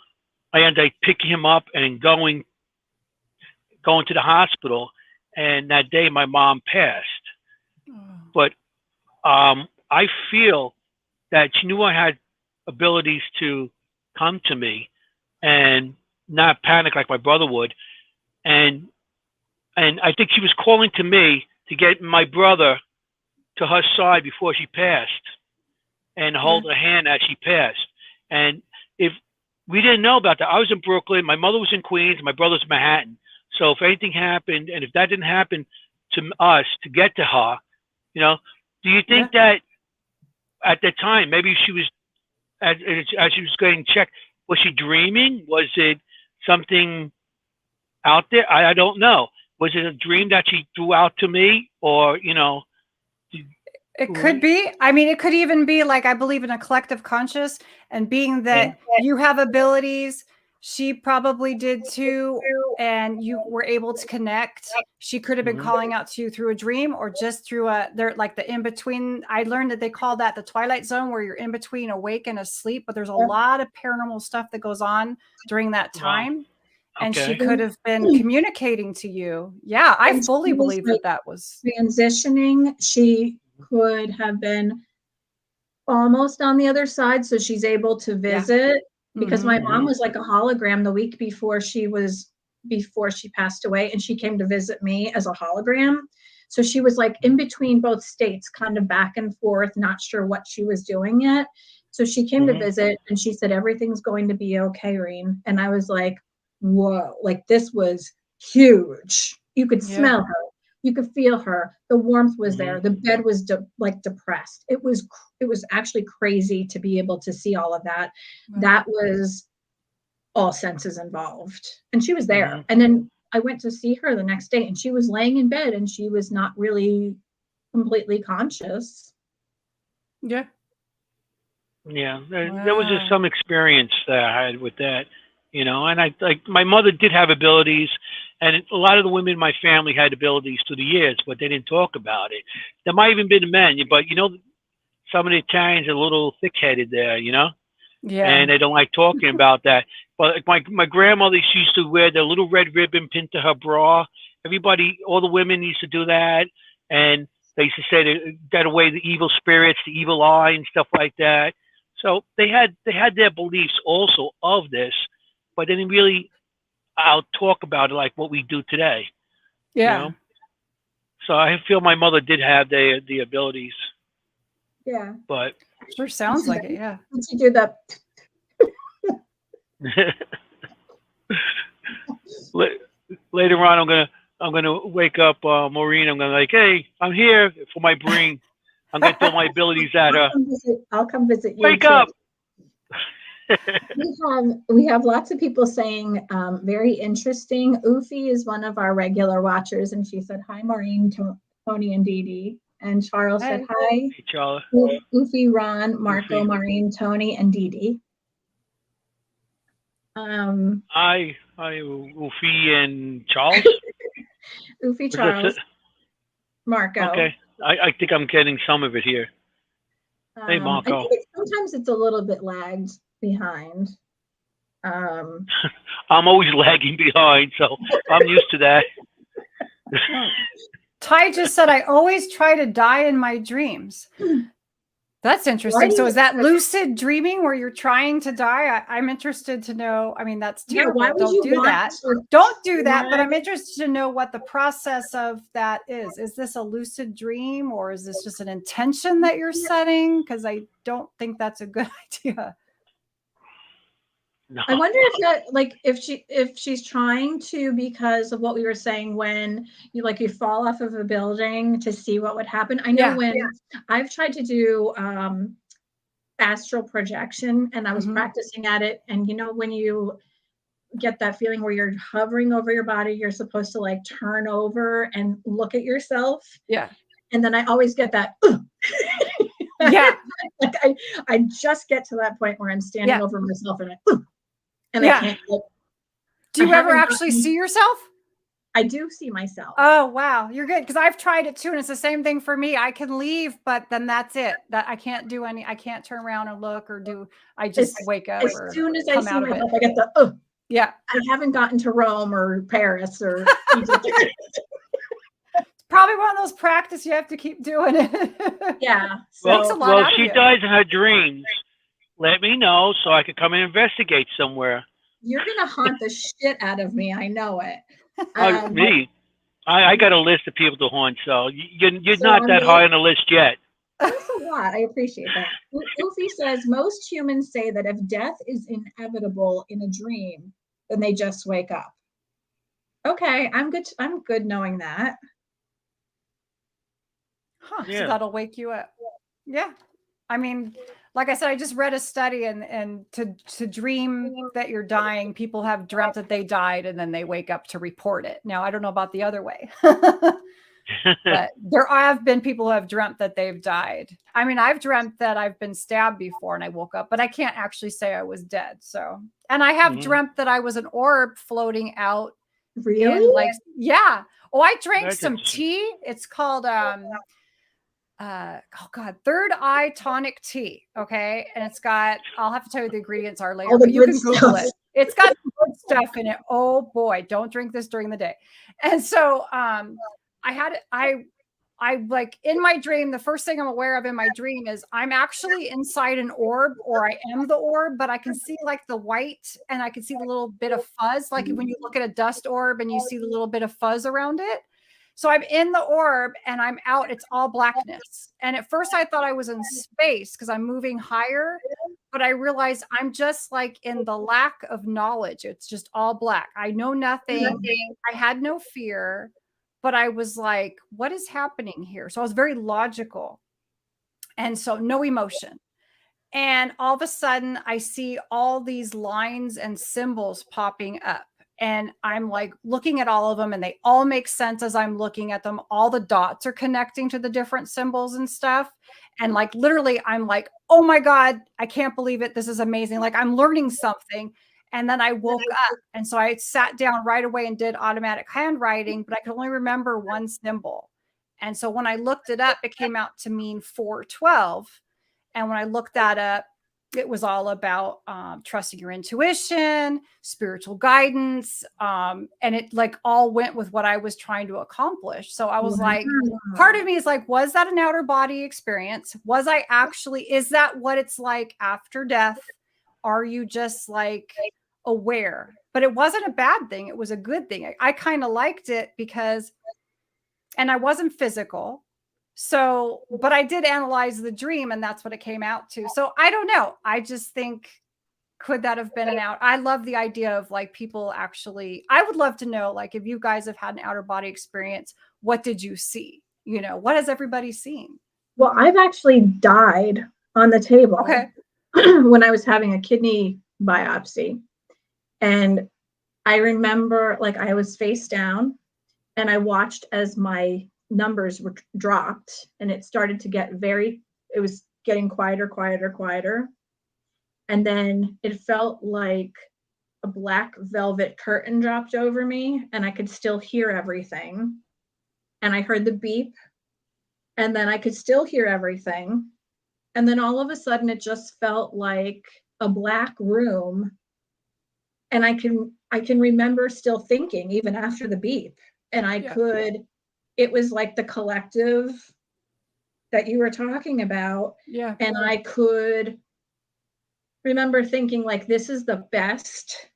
I ended up picking him up and going to the hospital. And that day my mom passed. But I feel that she knew I had abilities to come to me and not panic like my brother would. And I think she was calling to me to get my brother to her side before she passed and hold her hand as she passed. And if we didn't know about that, I was in Brooklyn, my mother was in Queens, my brother's in Manhattan. So if anything happened, and if that didn't happen to us to get to her, do you think that at the time, maybe she was, as she was getting checked, was she dreaming? Was it something out there? I don't know. Was it a dream that she threw out to me, or It could be. I mean, it could even be like, I believe in a collective conscious, and being that you have abilities, she probably did too, and you were able to connect. She could have been calling out to you through a dream, or just through like the in between. I learned that they call that the twilight zone, where you're in between awake and asleep. But there's a lot of paranormal stuff that goes on during that time. Wow. And she could have been communicating to you. Yeah, I fully believe that was transitioning. She could have been almost on the other side, so she's able to visit, because my mom was like a hologram the week before she passed away, and she came to visit me as a hologram. So she was like in between both states, kind of back and forth, not sure what she was doing yet. So she came to visit, and she said, everything's going to be okay, Reen. And I was like, whoa, like this was huge. You could smell her. You could feel her. The warmth was there. The bed was depressed. It was actually crazy to be able to see all of that. That was all senses involved. And she was there. And then I went to see her the next day, and she was laying in bed, and she was not really completely conscious. Yeah. Yeah. There was just some experience that I had with that. And my mother did have abilities, and a lot of the women in my family had abilities through the years, but they didn't talk about it. There might even been men, but some of the Italians are a little thick-headed there, and they don't like talking about that. But my grandmother, she used to wear the little red ribbon pinned to her bra. All the women used to do that, and they used to say that away the evil spirits, the evil eye, and stuff like that. So they had their beliefs also of this, but they didn't really out talk about it like what we do today. You Yeah. know? So I feel my mother did have the abilities, Yeah. but Sure sounds like it. Yeah. Did you do the? later on I'm gonna wake up Maureen. I'm gonna like, hey, I'm here for my brain. I'm gonna throw my abilities at her. I'll come visit you. Wake too. up! We have lots of people saying very interesting. Ufi is one of our regular watchers, and she said hi, Maureen, Tony, and Dee Dee. And Charles said hi, Hey, Charlie. Ufi, Ron, Marco, Ufi. Maureen, Tony, and Dee Dee. Hi, Ufi and Charles. Ufi, Is that Charles, it? Marco. Okay, I think I'm getting some of it here. Hey, I Marco. think sometimes it's a little bit lagged behind. I'm always lagging behind, so I'm used to that. Ty just said, I always try to die in my dreams. That's interesting. So is that lucid dreaming where you're trying to die? I'm interested to know. I mean, that's terrible. Why would Don't you do want that. to- Don't do that. But Why- I'm interested to know what the process of that is. Is this a lucid dream or is this just an intention that you're setting? Because I don't think that's a good idea. No. I wonder if that, like, if she's trying to, because of what we were saying, when you fall off of a building to see what would happen. I know I've tried to do astral projection, and I was practicing at it, and when you get that feeling where you're hovering over your body, you're supposed to like turn over and look at yourself. Yeah. And then I always get that. Yeah. Like I just get to that point where I'm standing over myself and I can't. Do you ever actually see yourself? I do see myself. Oh, wow. You're good. Because I've tried it too. And it's the same thing for me. I can leave, but then that's it. That I can't do I can't turn around and look or I just wake up. As soon as I see myself, I get the, yeah. I haven't gotten to Rome or Paris or Egypt. It's probably one of those practice you have to keep doing it. Yeah. So well, if she dies in her dreams, let me know so I can come and investigate somewhere. You're going to haunt the shit out of me. I know it. Me? I got a list of people to haunt, so you're not that high on the list yet. That's a lot. I appreciate that. Ufi says, most humans say that if death is inevitable in a dream, then they just wake up. Okay, I'm good knowing that. Huh, yeah. So that'll wake you up. Yeah. I mean, like I said, I just read a study and to dream that you're dying, people have dreamt that they died and then they wake up to report it. Now, I don't know about the other way, but there have been people who have dreamt that they've died. I mean, I've dreamt that I've been stabbed before and I woke up, but I can't actually say I was dead. So, and I have dreamt that I was an orb floating out. Really? Yeah. Oh, I drank some tea. It's called, third eye tonic tea. Okay. And it's got, I'll have to tell you the ingredients are later, but you can Google it. It's got good stuff in it. Oh boy, don't drink this during the day. And so, I like in my dream, the first thing I'm aware of in my dream is I'm actually inside an orb, or I am the orb, but I can see like the white and I can see the little bit of fuzz. Like when you look at a dust orb and you see the little bit of fuzz around it. So I'm in the orb and I'm out. It's all blackness. And at first I thought I was in space because I'm moving higher, but I realized I'm just like in the lack of knowledge. It's just all black. I know nothing. I had no fear, but I was like, what is happening here? So I was very logical. And so no emotion. And all of a sudden I see all these lines and symbols popping up. And I'm like looking at all of them and they all make sense as I'm looking at them. All the dots are connecting to the different symbols and stuff. And like, literally, I'm like, oh my God, I can't believe it. This is amazing. Like I'm learning something. And then I woke up. And so I sat down right away and did automatic handwriting, but I could only remember one symbol. And so when I looked it up, it came out to mean 412. And when I looked that up, it was all about trusting your intuition, spiritual guidance. And it like all went with what I was trying to accomplish. So I was like, part of me is like, was that an outer body experience? Was I actually, is that what it's like after death? Are you just like aware? But it wasn't a bad thing. It was a good thing. I kind of liked it because, and I wasn't physical. So, but I did analyze the dream and that's what it came out to. So I don't know. I just think, could that have been an out? I love the idea of like people actually, I would love to know, like, if you guys have had an outer body experience, what did you see? You know, what has everybody seen? Well, I've actually died on the table when I was having a kidney biopsy. And I remember like I was face down and I watched as my numbers were dropped and it started to get it was getting quieter. And then it felt like a black velvet curtain dropped over me and I could still hear everything. And I heard the beep and then I could still hear everything. And then all of a sudden it just felt like a black room. And I can remember still thinking even after the beep. And it was like the collective that you were talking about. Yeah. And I could remember thinking like, this is the best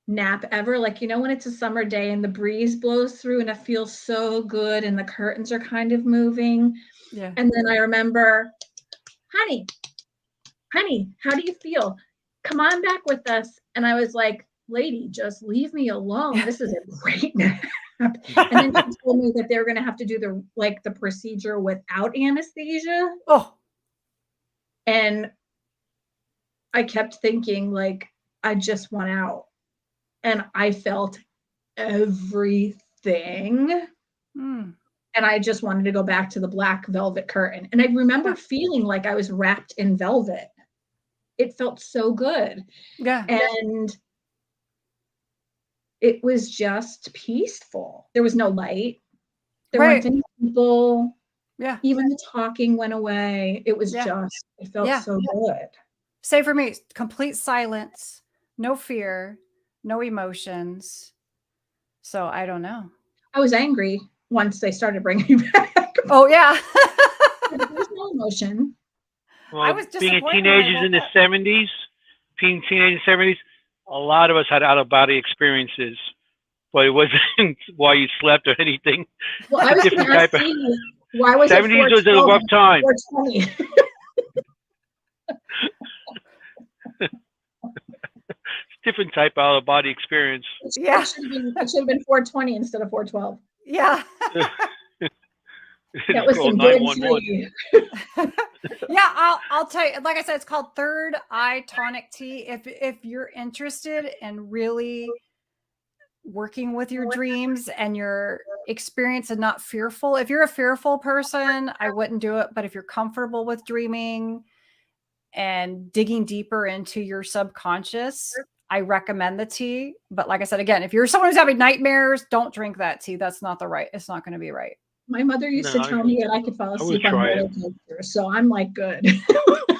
nap ever. Like, you know, when it's a summer day and the breeze blows through and it feels so good and the curtains are kind of moving. Yeah. And then I remember, honey, how do you feel? Come on back with us. And I was like, lady, just leave me alone. This is a great nap. And then she told me that they were going to have to do the procedure without anesthesia. Oh. And I kept thinking like, I just want out. And I felt everything. And I just wanted to go back to the black velvet curtain. And I remember feeling like I was wrapped in velvet. It felt so good. Yeah. And it was just peaceful. There was no light. There weren't any people. Yeah. Even the talking went away. It was it felt so good. Say for me, complete silence, no fear, no emotions. So I don't know. I was angry once they started bringing me back. Oh, yeah. There's no emotion. Well, I was being a teenagers in the 70s, a lot of us had out-of-body experiences, but it wasn't while you slept or anything. Well, I was different type of. Why was 70s was a rough time. 420? Different type of out-of-body experience. Yeah. It should have been 420 instead of 412. Yeah. That was some good tea. Yeah, I'll tell you, like I said, it's called Third Eye Tonic Tea. If you're interested in really working with your dreams and your experience and not fearful, if you're a fearful person, I wouldn't do it. But if you're comfortable with dreaming and digging deeper into your subconscious, I recommend the tea. But like I said, again, if you're someone who's having nightmares, don't drink that tea. That's not it's not going to be right. My mother used to tell me that I could fall asleep on roller coasters, so I'm like, good.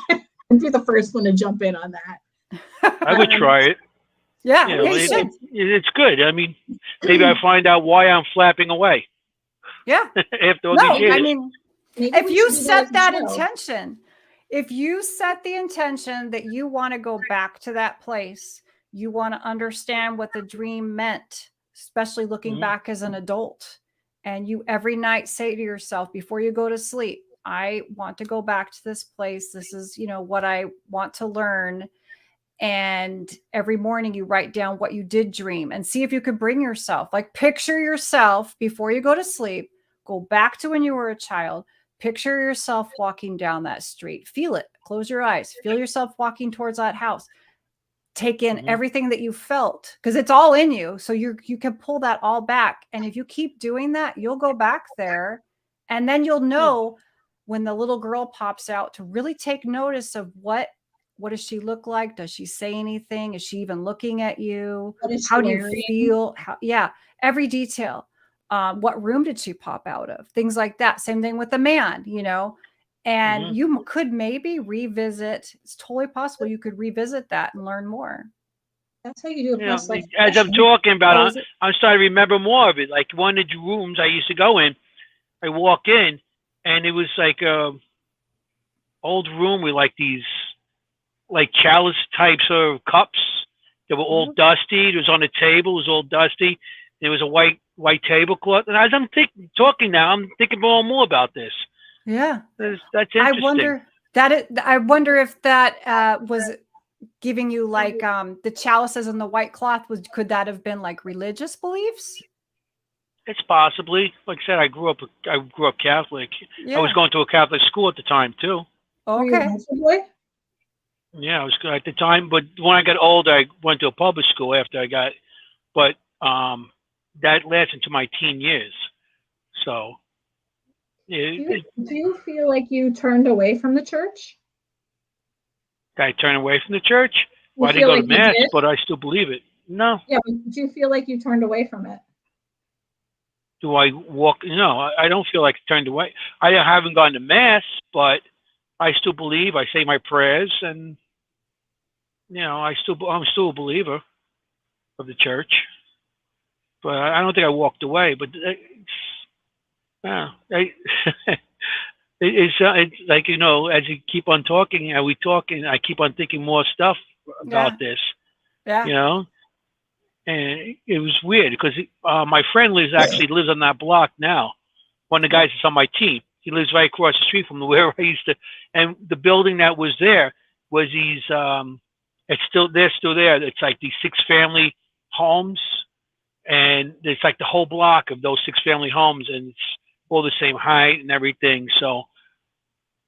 I'd be the first one to jump in on that. I would try it. Yeah, you know, it's good. I mean, maybe I find out why I'm flapping away. Yeah. After all these years. I mean, if you set that intention, if you set the intention that you want to go back to that place, you want to understand what the dream meant, especially looking back as an adult. And you every night say to yourself before you go to sleep, I want to go back to this place. This is, you know, what I want to learn. And every morning you write down what you did dream and see if you could bring yourself, like picture yourself before you go to sleep, go back to when you were a child, picture yourself walking down that street, feel it, close your eyes, feel yourself walking towards that house. Take in everything that you felt because it's all in you. So you can pull that all back. And if you keep doing that, you'll go back there and then you'll know when the little girl pops out to really take notice of what does she look like? Does she say anything? Is she even looking at you? How do you feel? Every detail. What room did she pop out of? Things like that. Same thing with the man, you know, And you could maybe revisit. It's totally possible you could revisit that and learn more. That's how you do a You know, plus life as I'm regression. talking about Oh, it, is it? I'm starting to remember more of it. Like one of the rooms I used to go in, I walk in, and it was like a old room with like these like chalice types of cups that were all dusty. It was on the table. It was all dusty. There was a white tablecloth. And as I'm talking now, I'm thinking more about this. Yeah. That's interesting. I wonder if that was giving you like the chalices and the white cloth. Could that have been like religious beliefs? It's possibly, like I said, I grew up Catholic. Yeah. I was going to a Catholic school at the time too. Were you a Okay. Nazi boy? Yeah, I was good at the time. But when I got older, I went to a public school after I got. But that lasted into my teen years. So. Do you feel like you turned away from the church? Did I turn away from the church? Well, I You didn't feel go like to you mass, did? but I still believe it. No. Yeah, but do you feel like you turned away from it? Do I walk? No, I don't feel like I turned away. I haven't gone to mass, but I still believe. I say my prayers, and I'm still a believer of the church. But I don't think I walked away. But it's like as you keep on talking, and we talk, and I keep on thinking more stuff about this. Yeah. And it was weird because my friend lives on that block now. One of the guys that's on my team. He lives right across the street from where I used to. And the building that was there was these. They're still there. It's like these 6-family homes, and it's like the whole block of those 6-family homes, and it's all the same height and everything. So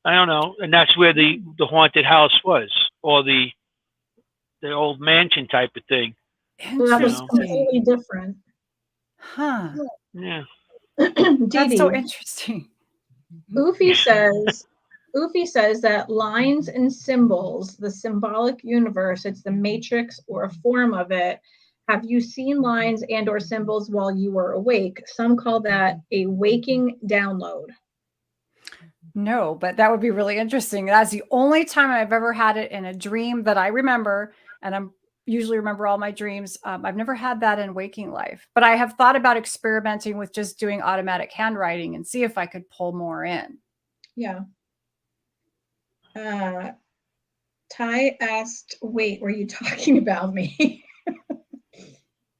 I don't know, and that's where the haunted house was, or the old mansion type of thing. Well, that was completely different. Huh. Yeah. That's so interesting. Ufi says that lines and symbols, the symbolic universe, it's the matrix or a form of it. Have you seen lines and or symbols while you were awake? Some call that a waking download. No, but that would be really interesting. That's the only time I've ever had it in a dream that I remember, and I'm usually remember all my dreams. I've never had that in waking life, but I have thought about experimenting with just doing automatic handwriting and see if I could pull more in. Yeah. Ty asked, wait, were you talking about me?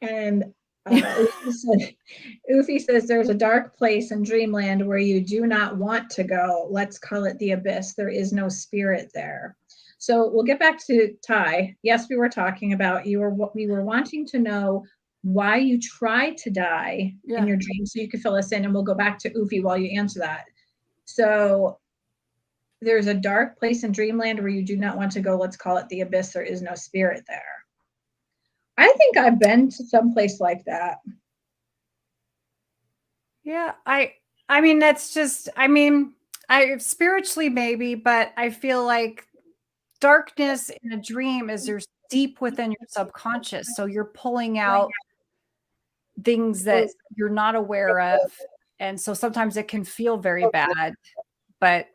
And Ufi says there's a dark place in dreamland where you do not want to go. Let's call it the abyss. There is no spirit there. So we'll get back to Ty. Yes, we were talking about we were wanting to know why you tried to die in your dream, so you could fill us in, and we'll go back to Ufi while you answer that. So there's a dark place in dreamland where you do not want to go. Let's call it the abyss. There is no spirit there. I think I've been to some place like that. Yeah, I mean, that's just, I spiritually maybe, but I feel like darkness in a dream is there's deep within your subconscious. So you're pulling out things that you're not aware of. And so sometimes it can feel very bad, but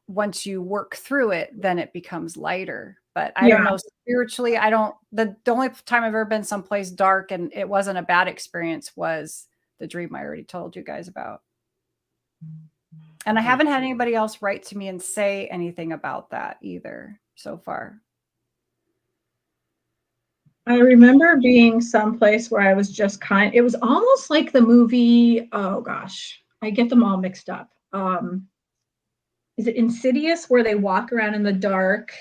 once you work through it, then it becomes lighter. But I don't know, spiritually, the only time I've ever been someplace dark and it wasn't a bad experience was the dream I already told you guys about. And I haven't had anybody else write to me and say anything about that either so far. I remember being someplace where I was just it was almost like the movie, oh gosh, I get them all mixed up. Is it Insidious, where they walk around in the dark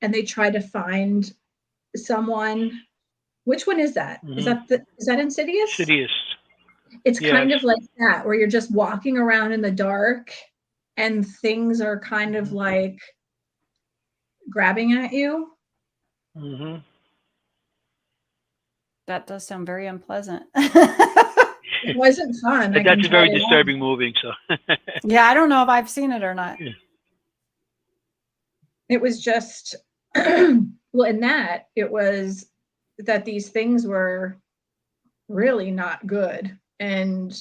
and they try to find someone? Which one is that? Mm-hmm. Is that Insidious? Insidious. It's kind of like that, where you're just walking around in the dark and things are kind of like grabbing at you. Mm-hmm. That does sound very unpleasant. It wasn't fun. But that's a very disturbing movie. So yeah, I don't know if I've seen it or not. Yeah. It was just well, in that it was that these things were really not good, and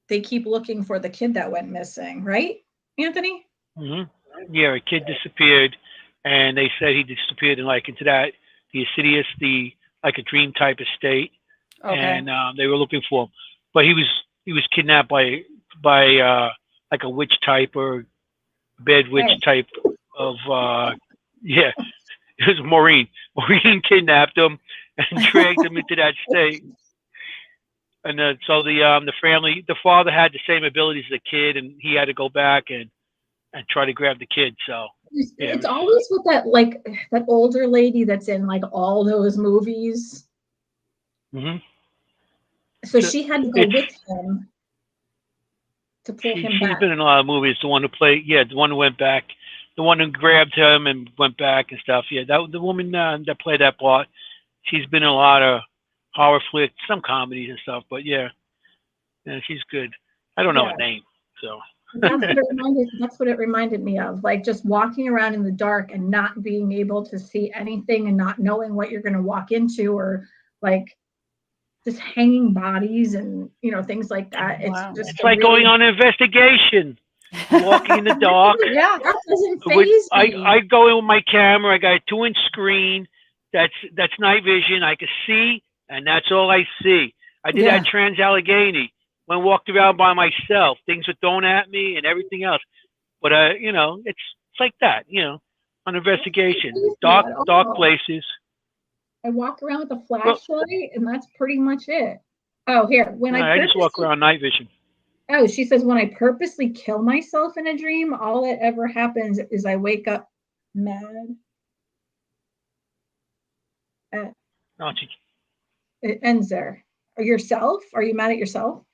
they keep looking for the kid that went missing, right? Anthony? Yeah, a kid disappeared, and they said he disappeared in like into that the Insidious, like a dream type of state, Okay. and they were looking for him, but he was kidnapped by like a witch type or bad witch Right. type of yeah, it was Maureen. Maureen kidnapped him and dragged him into that state. And so the family, the father had the same abilities as the kid, and he had to go back and try to grab the kid. So yeah, It's always with that like that older lady that's in like all those movies. hmm So she had to go with him to pull him she's back. been in a lot of movies. The one who played, the one who went back, the one who grabbed him and went back and stuff. Yeah, that the woman that played that part. She's been in a lot of horror flicks, some comedies and stuff. But yeah, she's good. I don't know her name, so. That's what it reminded me of, like just walking around in the dark and not being able to see anything and not knowing what you're going to walk into, or like just hanging bodies and things like that. It's like going on an investigation, walking in the dark. Yeah, that doesn't faze me. I go in with my camera. I got a 2-inch screen. That's night vision. I can see, and that's all I see. I did that Trans-Allegheny. When I walked around by myself, things were thrown at me and everything else. But it's like that, on investigation, dark places. I walk around with a flashlight, and that's pretty much it. Oh, here I just walk around night vision. Oh, she says when I purposely kill myself in a dream, all that ever happens is I wake up mad. It ends there. Yourself? Are you mad at yourself?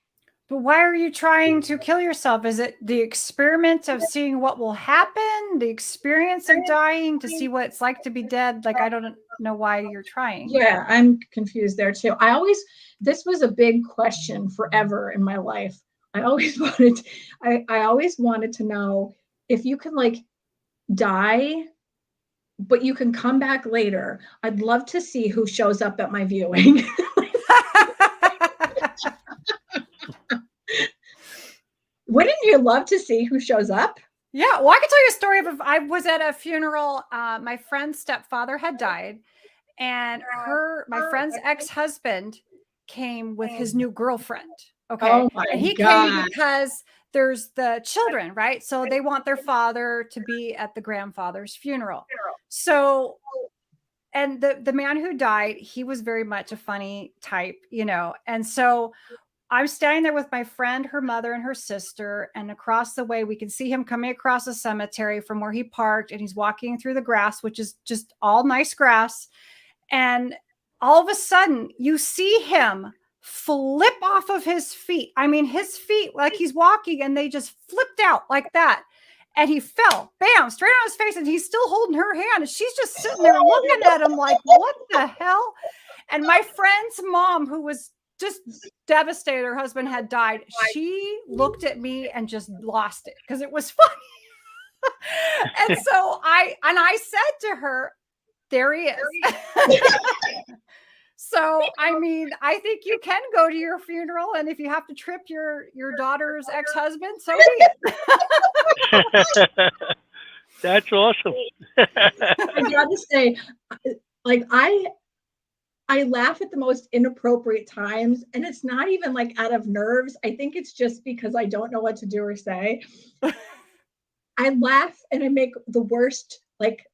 But why are you trying to kill yourself? Is it the experiment of seeing what will happen? The experience of dying to see what it's like to be dead? Like, I don't know why you're trying. Yeah, I'm confused there too. This was a big question forever in my life. I always wanted to know if you can like die, but you can come back later. I'd love to see who shows up at my viewing. Wouldn't you love to see who shows up? Yeah, well, I can tell you a story of I was at a funeral. My friend's stepfather had died, and my friend's ex-husband came with his new girlfriend. Okay, and he came because there's the children, right? So they want their father to be at the grandfather's funeral. So, and the man who died, he was very much a funny type, and so I'm standing there with my friend, her mother, and her sister. And across the way, we can see him coming across the cemetery from where he parked. And he's walking through the grass, which is just all nice grass. And all of a sudden, you see him flip off of his feet. I mean, his feet, like he's walking, and they just flipped out like that. And he fell, bam, straight on his face. And he's still holding her hand. And she's just sitting there looking at him like, what the hell? And my friend's mom, who was just devastated her husband had died, she looked at me and just lost it because it was funny. And so I said to her, there he is. So I mean, I think you can go to your funeral, and if you have to trip your daughter's ex-husband, so be it. That's awesome. I gotta say, like I laugh at the most inappropriate times, and it's not even like out of nerves. I think it's just because I don't know what to do or say. I laugh and I make the worst, like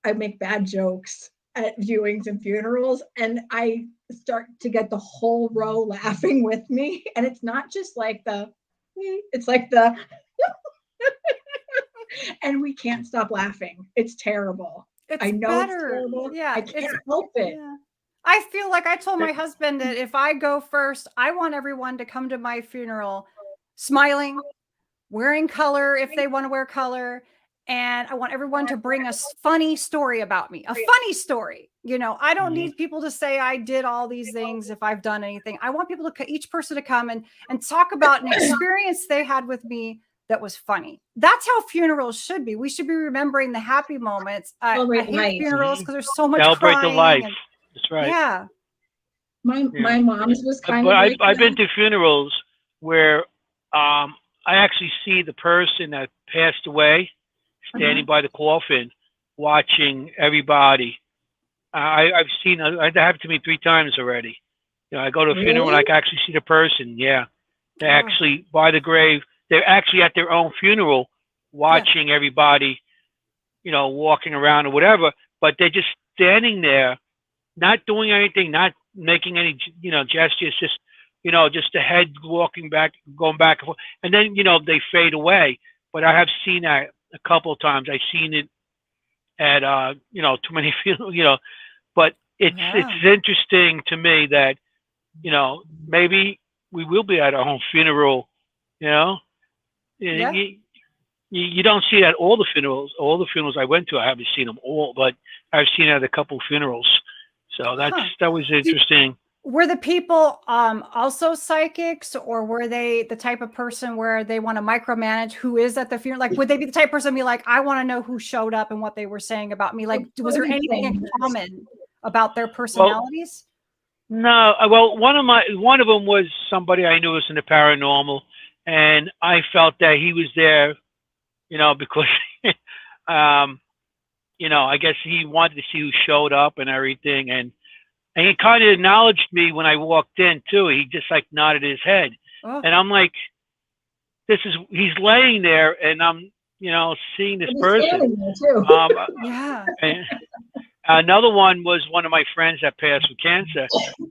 I make bad jokes at viewings and funerals, and I start to get the whole row laughing with me. And it's not just like it's like the, and we can't stop laughing. It's terrible. I know it's terrible. Yeah, I can't help it. Yeah. I feel like I told my husband that if I go first, I want everyone to come to my funeral smiling, wearing color if they want to wear color. And I want everyone to bring a funny story about me, a funny story. I don't need people to say I did all these things if I've done anything. I want people each person to come and talk about an experience they had with me that was funny. That's how funerals should be. We should be remembering the happy moments. I hate funerals because there's so much celebrate crying the life. That's right. Yeah. My mom's was kind but of. I've been to funerals where I actually see the person that passed away standing by the coffin, watching everybody. I've seen it happened to me 3 times already. I go to a funeral and I Really? can actually see the person. Yeah, they're actually by the grave. They're actually at their own funeral, watching everybody, walking around or whatever. But they're just standing there, not doing anything, not making any, gestures. Just the head walking back, going back and forth, and then they fade away. But I have seen that a couple of times. I've seen it at too many funerals, But it's interesting to me that maybe we will be at our own funeral. Yeah. You don't see that at all the funerals. All the funerals I went to, I haven't seen them all, but I've seen it at a couple of funerals. So that was interesting. Were the people also psychics, or were they the type of person where they want to micromanage who is at the funeral? Like, would they be the type of person to be like, I want to know who showed up and what they were saying about me? Like, was there anything in common about their personalities? No, well, one of them was somebody I knew was in the paranormal, and I felt that he was there, because, I guess he wanted to see who showed up and everything, and he kind of acknowledged me when I walked in too. He just like nodded his head, and I'm like, he's laying there, and I'm, seeing this person. Yeah. And another one was one of my friends that passed with cancer,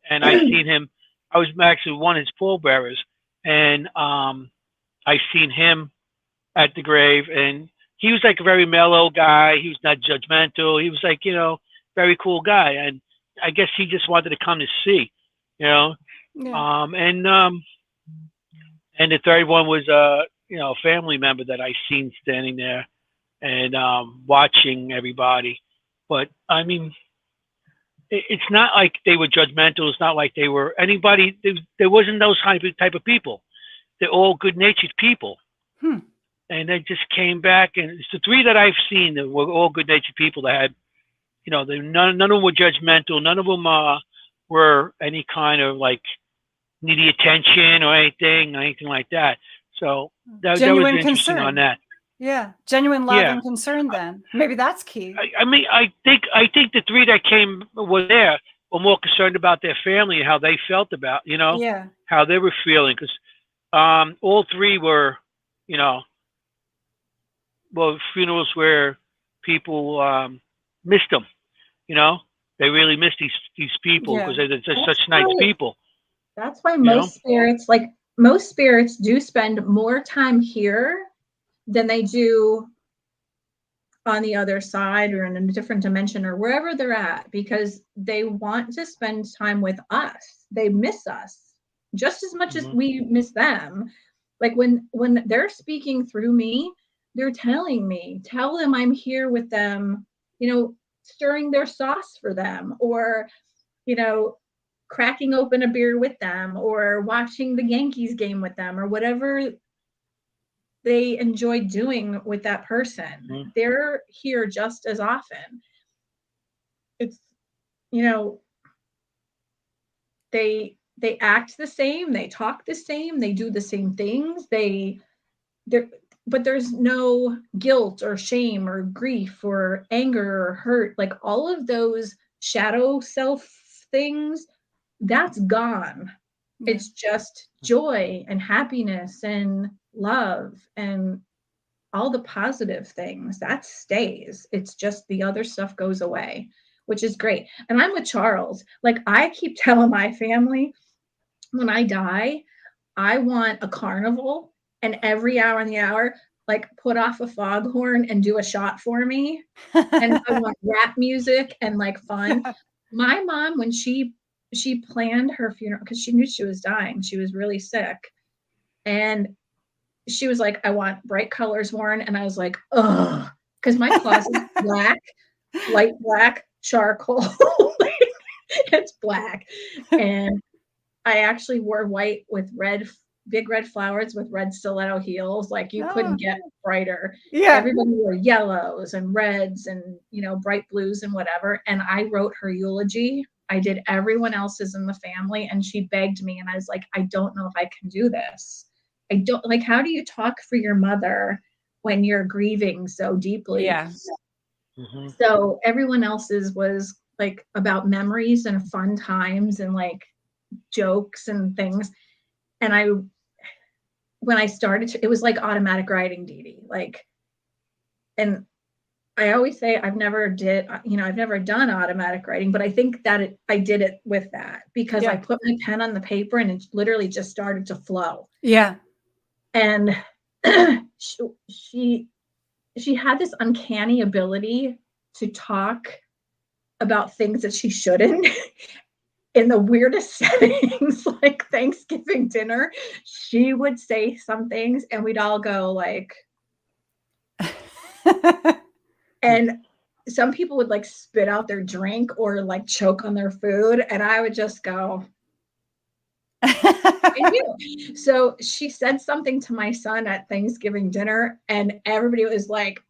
and I seen him. I was actually one of his pallbearers, and I seen him at the grave, and he was like a very mellow guy. He was not judgmental. He was like, very cool guy, and I guess he just wanted to come to see, Yeah. And the third one was a family member that I seen standing there and watching everybody. But I mean, it's not like they were judgmental. It's not like they were anybody. There wasn't those type of people. They're all good-natured people. And they just came back, and it's the 3 that I've seen that were all good-natured people that had, none of them were judgmental. None of them were any kind of like needy attention or anything like that. So that was interesting on that. Yeah, genuine love and concern. Then maybe that's key. I mean, I think the 3 that were there were more concerned about their family and how they felt about, how they were feeling, because all 3 were, funerals where people missed them. They really missed these people because they're just such nice people. That's why most spirits do spend more time here than they do on the other side or in a different dimension or wherever they're at, because they want to spend time with us. They miss us just as much as we miss them. Like when they're speaking through me, they're telling me, tell them I'm here with them, stirring their sauce for them, or, cracking open a beer with them, or watching the Yankees game with them, or whatever they enjoy doing with that person. They're here just as often. It's, they act the same, they talk the same, they do the same things, but there's no guilt or shame or grief or anger or hurt. Like all of those shadow self things, that's gone. It's just joy and happiness and love and all the positive things. That stays. It's just the other stuff goes away, which is great. And I'm with Charles. Like I keep telling my family, when I die, I want a carnival, and every hour in the hour, like put off a foghorn and do a shot for me. And I want rap music and like fun. My mom, when she planned her funeral, because she knew she was dying, she was really sick, and she was like, I want bright colors worn. And I was like, ugh, because my closet's black, light black, charcoal. It's black. And I actually wore white with big red flowers with red stiletto heels. Like you couldn't get brighter. Yeah. Everybody wore yellows and reds and, bright blues and whatever. And I wrote her eulogy. I did everyone else's in the family, and she begged me. And I was like, I don't know if I can do this. I don't like, how do you talk for your mother when you're grieving so deeply? Yeah. Mm-hmm. So everyone else's was like about memories and fun times and like jokes and things. And when I started it was like automatic writing, Dee Dee. Like, and I always say I've never done automatic writing, but I think that I did it with that because I put my pen on the paper and it literally just started to flow. Yeah. And she had this uncanny ability to talk about things that she shouldn't in the weirdest settings, like Thanksgiving dinner. She would say some things and we'd all go like, and some people would like spit out their drink or like choke on their food. And I would just go, So she said something to my son at Thanksgiving dinner and everybody was like,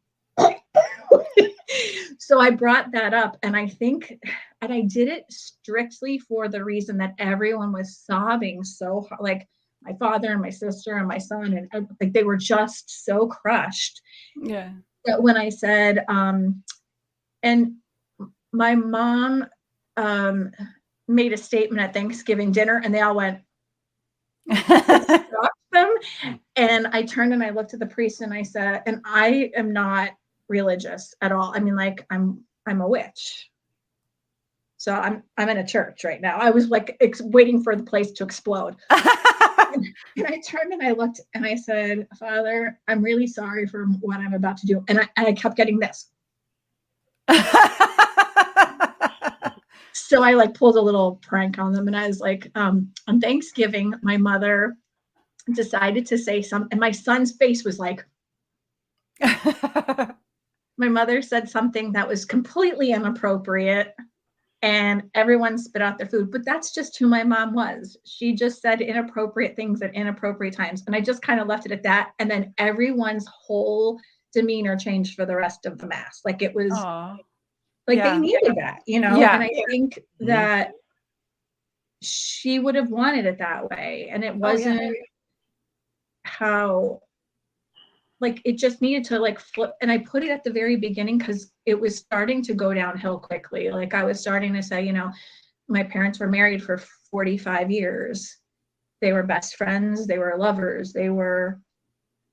so I brought that up and I did it strictly for the reason that everyone was sobbing so hard, like my father and my sister and my son, and like they were just so crushed. Yeah. That when I said, and my mom made a statement at Thanksgiving dinner and they all went, stopped them. And I turned and I looked at the priest and I said, and I am not religious at all. I mean, like I'm a witch. So I'm in a church right now. I was like waiting for the place to explode. And I turned and I looked and I said, Father, I'm really sorry for what I'm about to do. And I kept getting this. So I like pulled a little prank on them and I was like, on Thanksgiving, my mother decided to say something and my son's face was like, my mother said something that was completely inappropriate and everyone spit out their food. But that's just who my mom was. She just said inappropriate things at inappropriate times. And I just kind of left it at that. And then everyone's whole demeanor changed for the rest of the Mass. Like it was they needed that, And I think that she would have wanted it that way. And it wasn't how, like, it just needed to like flip. And I put it at the very beginning because it was starting to go downhill quickly. Like I was starting to say, my parents were married for 45 years. They were best friends. They were lovers. They were,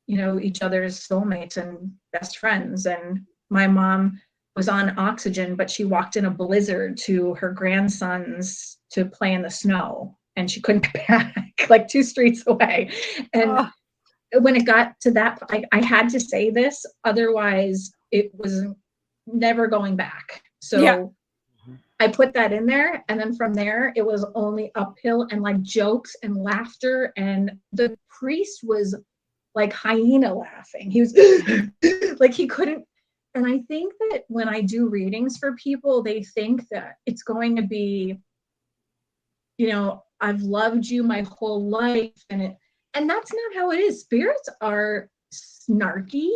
each other's soulmates and best friends. And my mom was on oxygen, but she walked in a blizzard to her grandsons to play in the snow and she couldn't get back like 2 streets away. And when it got to that, I had to say this, otherwise it was never going back. So I put that in there. And then from there, it was only uphill and like jokes and laughter. And the priest was like hyena laughing. He was like, he couldn't. And I think that when I do readings for people, they think that it's going to be, I've loved you my whole life. And that's not how it is. Spirits are snarky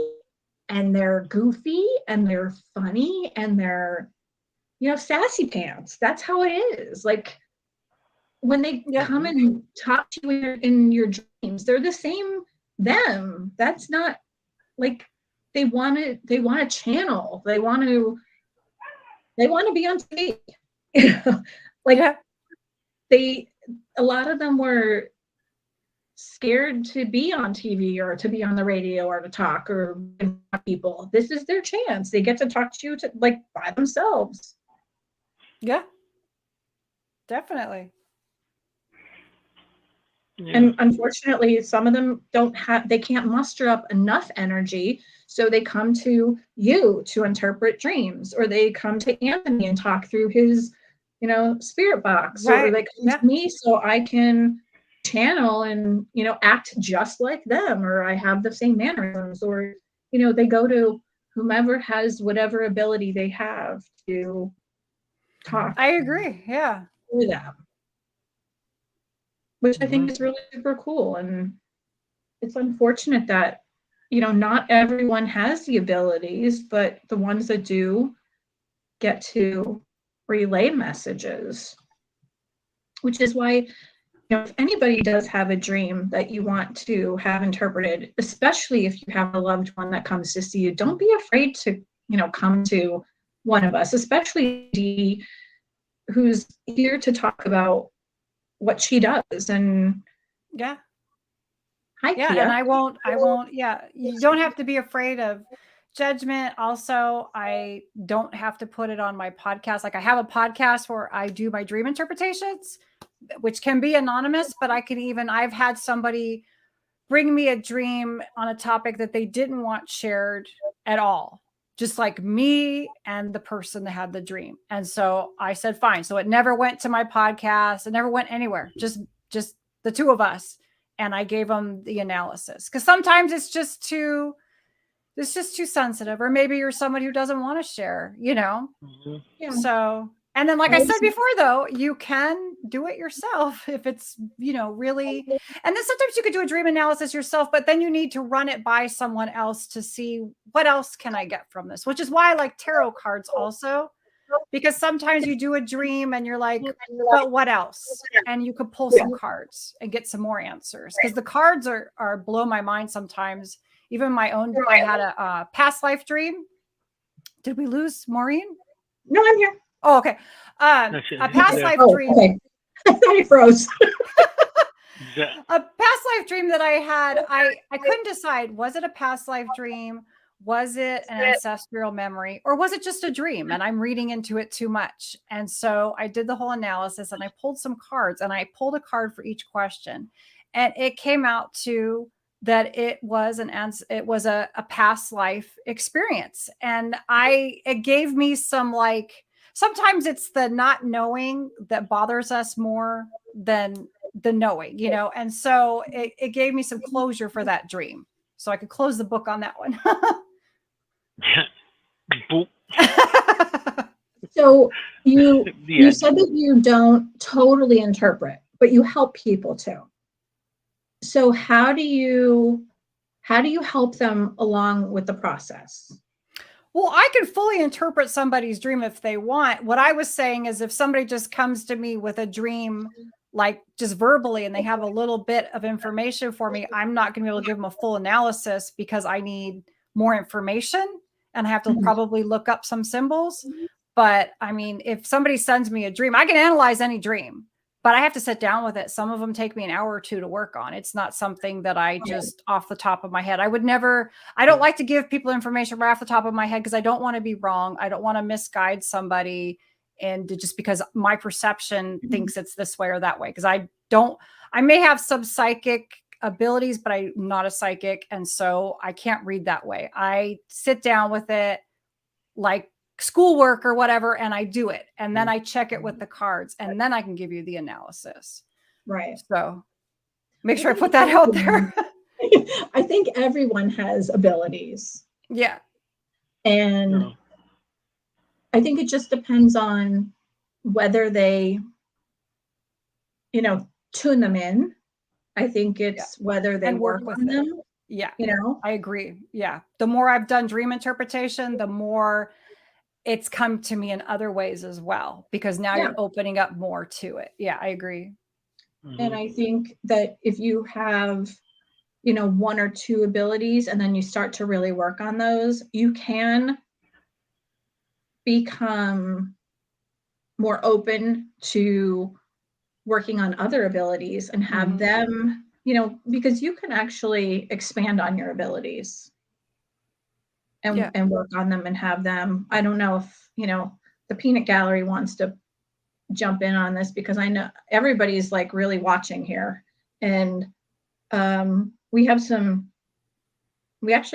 and they're goofy and they're funny and they're, sassy pants. That's how it is. Like when they come and talk to you in your dreams, they're the same them. That's not like they want to channel. They want to be on TV. A lot of them were scared to be on TV or to be on the radio or to talk or people. This is their chance. They get to talk to you by themselves. Yeah, definitely. Yeah. And unfortunately, some of them they can't muster up enough energy. So they come to you to interpret dreams, or they come to Anthony and talk through his, spirit box, or they come to me so I can channel and, act just like them, or I have the same mannerisms, or, they go to whomever has whatever ability they have to talk. I agree. Yeah. Through them. Which I think is really super cool. And it's unfortunate that, not everyone has the abilities, but the ones that do get to relay messages, which is why, if anybody does have a dream that you want to have interpreted, especially if you have a loved one that comes to see you, don't be afraid to, come to one of us, especially Dee, who's here to talk about what she does. And Yeah. hi, Yeah. Kia. And I won't, yeah. You don't have to be afraid of judgment. Also, I don't have to put it on my podcast. Like I have a podcast where I do my dream interpretations, which can be anonymous, but I've had somebody bring me a dream on a topic that they didn't want shared at all, just like me and the person that had the dream. And so I said, fine. So it never went to my podcast. It never went anywhere. Just the two of us. And I gave them the analysis. Cause sometimes it's just too sensitive, or maybe you're somebody who doesn't want to share, Mm-hmm. Yeah. So, and then, like I said before, though, you can do it yourself if it's, really, and then sometimes you could do a dream analysis yourself, but then you need to run it by someone else to see what else can I get from this, which is why I like tarot cards also, because sometimes you do a dream and you're like, but what else? And you could pull some cards and get some more answers, because the cards are blow my mind sometimes. Even my own, I had a past life dream. Did we lose Maureen? No, I'm here. Oh, okay. A past life dream. Okay. I thought it froze. A past life dream that I had, I couldn't decide. Was it a past life dream? Was it an ancestral memory? Or was it just a dream? And I'm reading into it too much. And so I did the whole analysis and I pulled some cards, and I pulled a card for each question. And it came out to that it was a past life experience. And it gave me some, like, sometimes it's the not knowing that bothers us more than the knowing, and so it gave me some closure for that dream. So I could close the book on that one. So you said that you don't totally interpret, but you help people too. So how do you help them along with the process? Well, I can fully interpret somebody's dream if they want. What I was saying is, if somebody just comes to me with a dream, like just verbally, and they have a little bit of information for me, I'm not going to be able to give them a full analysis because I need more information and I have to probably look up some symbols. But I mean, if somebody sends me a dream, I can analyze any dream, but I have to sit down with it. Some of them take me an hour or two to work on. It's not something that I just off the top of my head. I don't like to give people information right off the top of my head because I don't want to be wrong. I don't want to misguide somebody, and just because my perception thinks it's this way or that way. Because I may have some psychic abilities, but I'm not a psychic. And so I can't read that way. I sit down with it like schoolwork or whatever, and I do it. And then I check it with the cards, and then I can give you the analysis. Right. So make sure I put that out there. I think everyone has abilities. Yeah. And I think it just depends on whether they, tune them in. I think it's whether they work with them. Yeah. I agree. Yeah. The more I've done dream interpretation, the more it's come to me in other ways as well, because now you're opening up more to it. Yeah, I agree. And I think that if you have, one or two abilities, and then you start to really work on those, you can become more open to working on other abilities and have them, because you can actually expand on your abilities and work on them and have them. I don't know if, the peanut gallery wants to jump in on this, because I know everybody's like really watching here. And we actually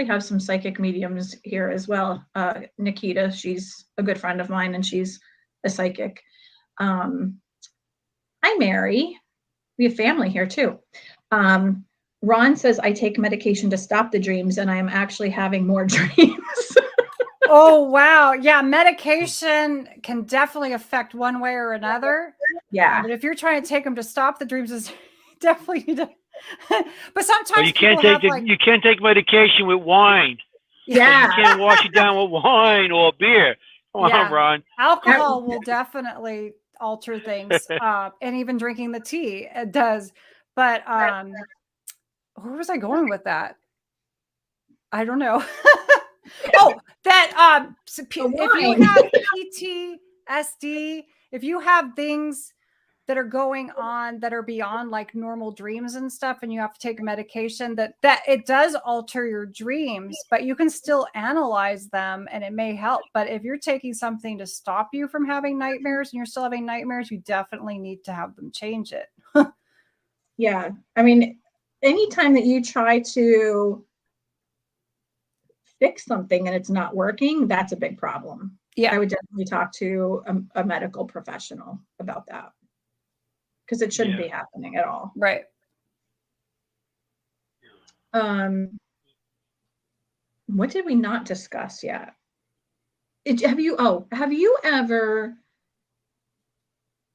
have some psychic mediums here as well. Nikita, she's a good friend of mine, and she's a psychic. Hi, Mary. We have family here too. Ron says, I take medication to stop the dreams, and I am actually having more dreams. Oh, wow. Yeah. Medication can definitely affect one way or another. Yeah. But if you're trying to take them to stop the dreams, it's definitely need to. But sometimes you can't take medication with wine. Yeah. You can't wash it down with wine or beer. Come on, Ron. Alcohol will definitely alter things. And even drinking the tea, it does. But where was I going with that? I don't know. Oh, that so if you have PTSD, if you have things that are going on that are beyond like normal dreams and stuff, and you have to take medication, that it does alter your dreams, but you can still analyze them and it may help. But if you're taking something to stop you from having nightmares and you're still having nightmares, you definitely need to have them change it. Yeah. I mean, anytime that you try to fix something and it's not working, that's a big problem. Yeah. I would definitely talk to a medical professional about that, because it shouldn't be happening at all. Right. What did we not discuss yet? Have you ever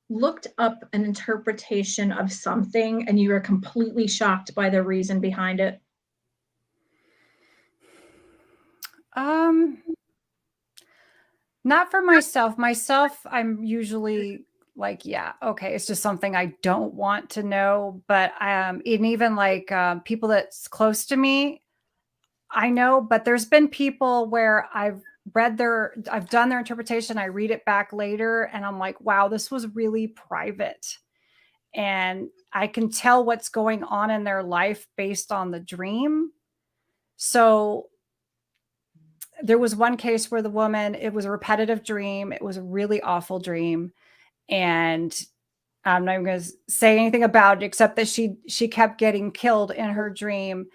looked up an interpretation of something and you were completely shocked by the reason behind it? Not for myself. I'm usually like, yeah, okay, it's just something I don't want to know. But and even like people that's close to me, I know, but there's been people where I've done their interpretation, I read it back later, and I'm like, wow, this was really private. And I can tell what's going on in their life based on the dream. So there was one case where the woman, it was a repetitive dream. It was a really awful dream. And I'm not even going to say anything about it, except that she kept getting killed in her dream.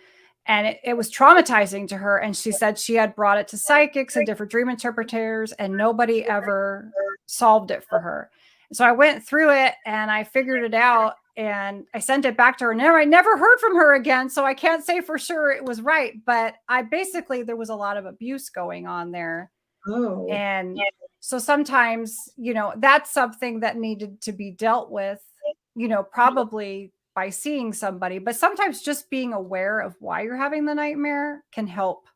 And it was traumatizing to her. And she said she had brought it to psychics and different dream interpreters, and nobody ever solved it for her. So I went through it and I figured it out, and I sent it back to her. I never heard from her again. So I can't say for sure it was right, but there was a lot of abuse going on there. Oh. And so sometimes, that's something that needed to be dealt with, probably by seeing somebody, but sometimes just being aware of why you're having the nightmare can help,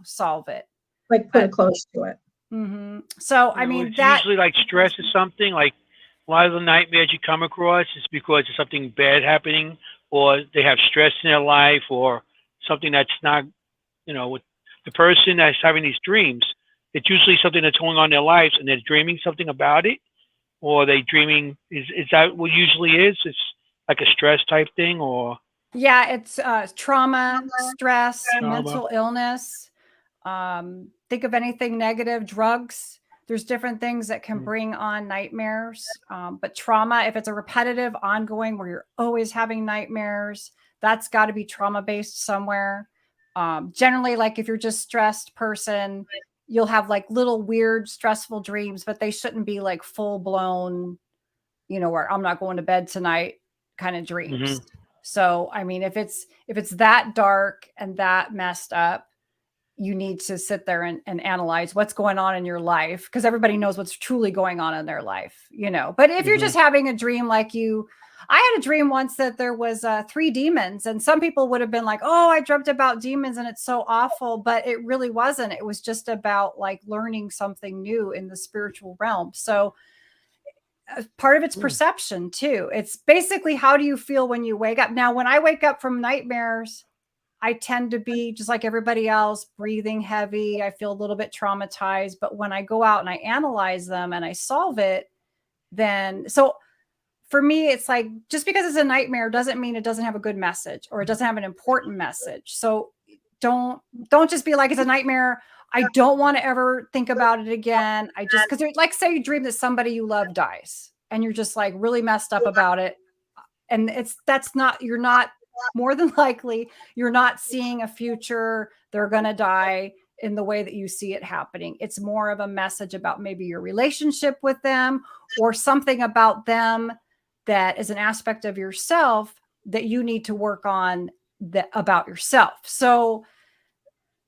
solve it. Like put a close to it. Mm-hmm. So, I mean, it's usually like stress or something. Like a lot of the nightmares you come across is because of something bad happening, or they have stress in their life, or something that's not, with the person that's having these dreams. It's usually something that's going on in their lives, and they're dreaming something about it, or they dreaming. Is that what usually is? It's like a stress type thing, or it's trauma, stress, mental illness. Think of anything negative, drugs. There's different things that can bring on nightmares. But trauma, if it's a repetitive, ongoing, where you're always having nightmares, that's got to be trauma-based somewhere. Generally, like if you're just stressed person, you'll have like little weird, stressful dreams, but they shouldn't be like full-blown, where I'm not going to bed tonight kind of dreams. Mm-hmm. So, I mean, if it's that dark and that messed up, you need to sit there and analyze what's going on in your life, because everybody knows what's truly going on in their life, But if you're just having a dream like I had a dream once that there was 3 demons, and some people would have been like, oh, I dreamt about demons and it's so awful, but it really wasn't. It was just about like learning something new in the spiritual realm. So part of it's perception too. It's basically, how do you feel when you wake up? Now, when I wake up from nightmares, I tend to be just like everybody else, breathing heavy. I feel a little bit traumatized, but when I go out and I analyze them and I solve it, then, so for me, it's like, just because it's a nightmare doesn't mean it doesn't have a good message, or it doesn't have an important message. So don't just be like, it's a nightmare, I don't want to ever think about it again. Because like, say you dream that somebody you love dies and you're just like really messed up about it. And you're not, more than likely, you're not seeing a future they're going to die in the way that you see it happening. It's more of a message about maybe your relationship with them, or something about them that is an aspect of yourself that you need to work on about yourself. So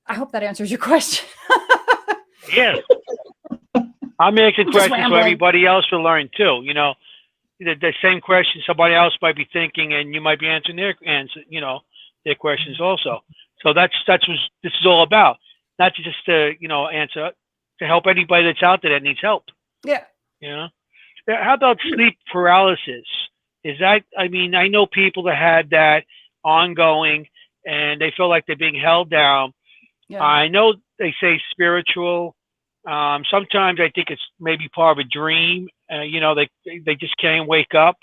I hope that answers your question. Yeah. I'm asking questions so everybody else will learn too. The same question somebody else might be thinking, and you might be answering their questions also. So that's what this is all about. Not just to answer, to help anybody that's out there that needs help. Yeah. How about sleep paralysis? Is that, I mean, I know people that had that ongoing and they feel like they're being held down. Yeah. I know they say spiritual. Sometimes I think it's maybe part of a dream. They just can't wake up.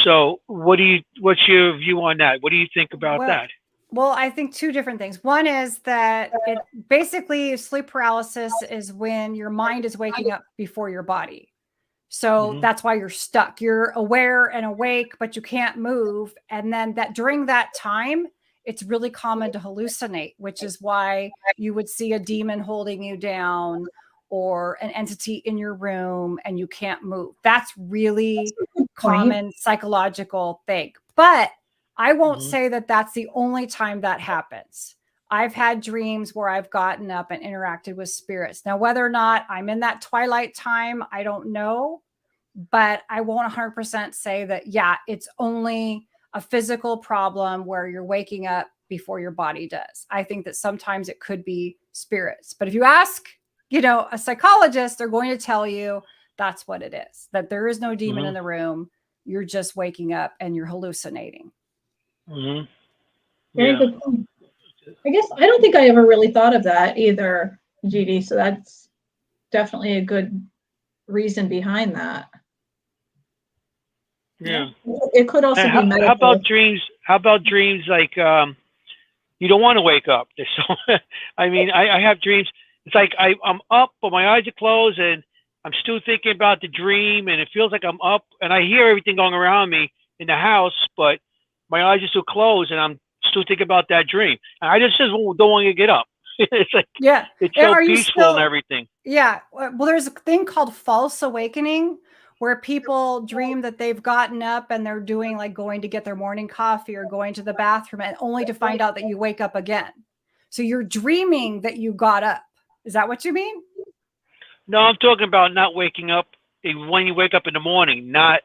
So what's your view on that? What do you think about that? Well, I think two different things. One is that it basically sleep paralysis is when your mind is waking up before your body. So that's why you're stuck. You're aware and awake, but you can't move. And then that during that time, it's really common to hallucinate, which is why you would see a demon holding you down or an entity in your room and you can't move. That's really common psychological thing. But I won't say that that's the only time that happens. I've had dreams where I've gotten up and interacted with spirits. Now, whether or not I'm in that twilight time, I don't know, but I won't 100% say that, yeah, it's only a physical problem where you're waking up before your body does. I think that sometimes it could be spirits. But if you ask, a psychologist, they're going to tell you that's what it is, that there is no demon in the room. You're just waking up and you're hallucinating. Very good point. I guess I don't think I ever really thought of that either, GD. So that's definitely a good reason behind that. Yeah. It could also be medical. How about dreams? How about dreams like you don't want to wake up? So, I mean, I have dreams. It's like I'm up, but my eyes are closed, and I'm still thinking about the dream, and it feels like I'm up, and I hear everything going around me in the house, but my eyes are still closed, and I'm still thinking about that dream. And I just don't want to get up. It's like, it's so peaceful and everything. Yeah. Well, there's a thing called false awakening where people dream that they've gotten up and they're doing like going to get their morning coffee or going to the bathroom and only to find out that you wake up again. So you're dreaming that you got up. Is that what you mean? No, I'm talking about not waking up when you wake up in the morning, not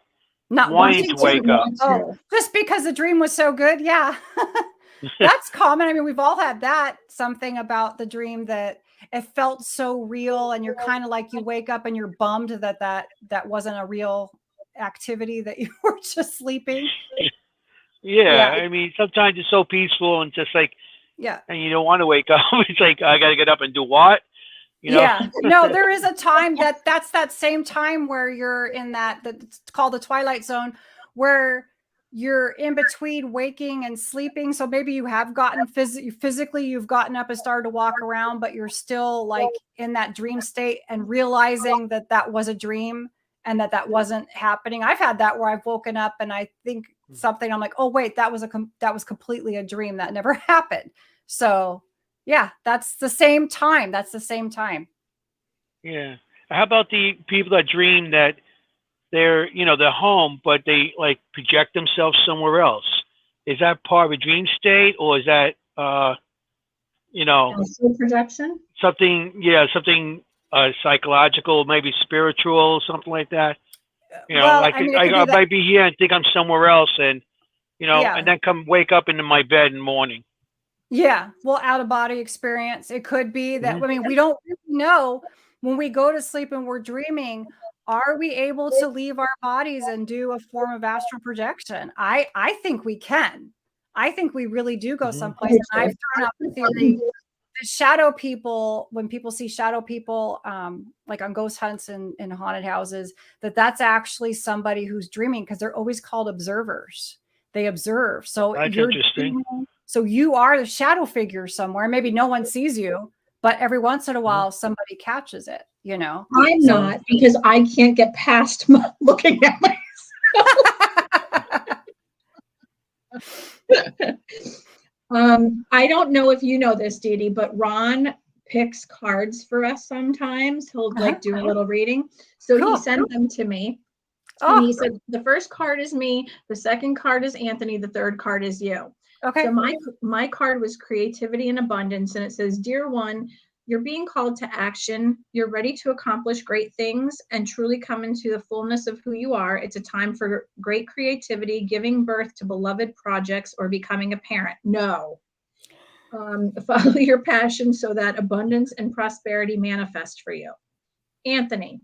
wanting to wake up. Oh, just because the dream was so good. Yeah. That's common. I mean, we've all had that, something about the dream that it felt so real and you're kind of like you wake up and you're bummed that wasn't a real activity, that you were just sleeping. Yeah. I mean, sometimes it's so peaceful and just like, and you don't want to wake up. It's like, I got to get up and do what? Yeah, no, there is a time that's that same time where you're in that's called the twilight zone, where you're in between waking and sleeping. So maybe you have gotten physically, you've gotten up and started to walk around, but you're still like in that dream state and realizing that was a dream and that wasn't happening. I've had that where I've woken up and I think something, I'm like, oh wait, that was completely a dream. That never happened. So yeah, that's the same time. Yeah. How about the people that dream that they're home, but they like project themselves somewhere else? Is that part of a dream state, or is that, projection? Something psychological, maybe spiritual, something like that? I might be here and think I'm somewhere else, and, and then come wake up into my bed in the morning. Yeah. Well, out of body experience. It could be that, I mean, we don't really know when we go to sleep and we're dreaming, are we able to leave our bodies and do a form of astral projection? I think we can. I think we really do go someplace. And I've thrown out the theory, the shadow people, when people see shadow people, like on ghost hunts in haunted houses, that's actually somebody who's dreaming, because they're always called observers. They observe. So that's interesting. So you are the shadow figure somewhere. Maybe no one sees you, but every once in a while somebody catches it, I'm not, because I can't get past looking at myself. I don't know if you know this, Dee Dee, but Ron picks cards for us sometimes. He'll do a little reading. So he sent them to me. And he said, the first card is me, the second card is Anthony, the third card is you. Okay. So my card was creativity and abundance, and it says, Dear one, you're being called to action. You're ready to accomplish great things and truly come into the fullness of who you are. It's a time for great creativity, giving birth to beloved projects, or becoming a parent. No. Follow your passion so that abundance and prosperity manifest for you. Anthony,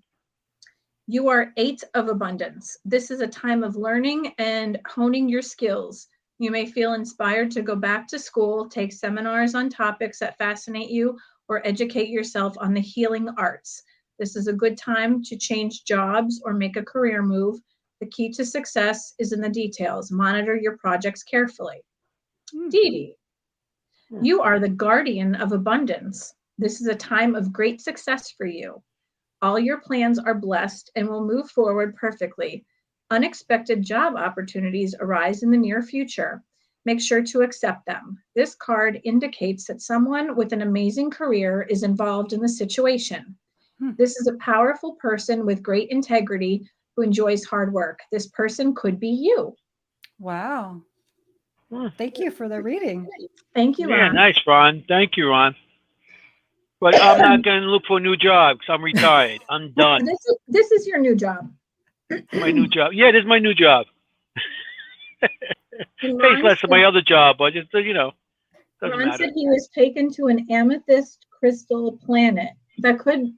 You are 8 of abundance. This is a time of learning and honing your skills. You may feel inspired to go back to school, take seminars on topics that fascinate you, or educate yourself on the healing arts. This is a good time to change jobs or make a career move. The key to success is in the details. Monitor your projects carefully. Dee Dee, you are the guardian of abundance. This is a time of great success for you. All your plans are blessed and will move forward perfectly. Unexpected job opportunities arise in the near future. Make sure to accept them. This card indicates that someone with an amazing career is involved in the situation. This is a powerful person with great integrity who enjoys hard work. This person could be you. Wow. Thank you for the reading. Thank you, Ron. Yeah, nice, Ron. Thank you, Ron. But I'm not going to look for a new job because I'm retired. I'm done. This is your new job. My new job. Yeah, this is my new job. Pays less than my other job, but just, doesn't Ron matter. said he was taken to an amethyst crystal planet. That could,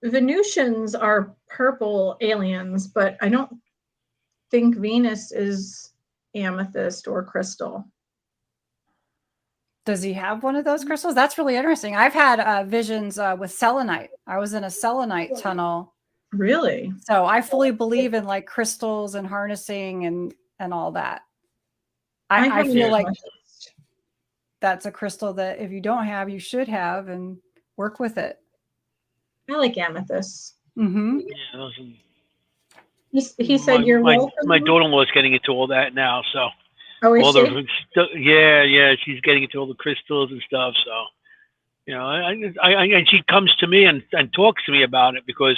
Venusians are purple aliens, but I don't think Venus is amethyst or crystal. Does he have one of those crystals? That's really interesting. I've had visions with selenite. I was in a selenite tunnel. Really? So I fully believe in like crystals and harnessing and all that. I feel like that's a crystal that if you don't have, you should have and work with it. I like amethyst. Mm-hmm. Yeah, he said you're welcome. My daughter-in-law is getting into all that now, so. Oh, is she? Yeah, she's getting into all the crystals and stuff. So, and she comes to me and talks to me about it because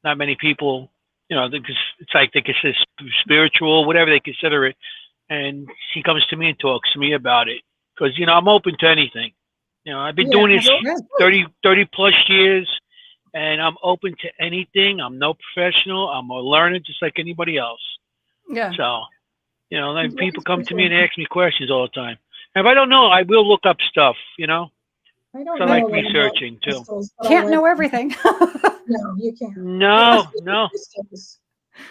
not many people, it's like they consider spiritual, whatever they consider it. And she comes to me and talks to me about it because, I'm open to anything. I've been doing this 30 plus years and I'm open to anything. I'm no professional. I'm a learner just like anybody else. Yeah. So. Then people come to me and ask me questions all the time. And if I don't know, I will look up stuff, I like researching too. Can't know everything. No, you can't. No.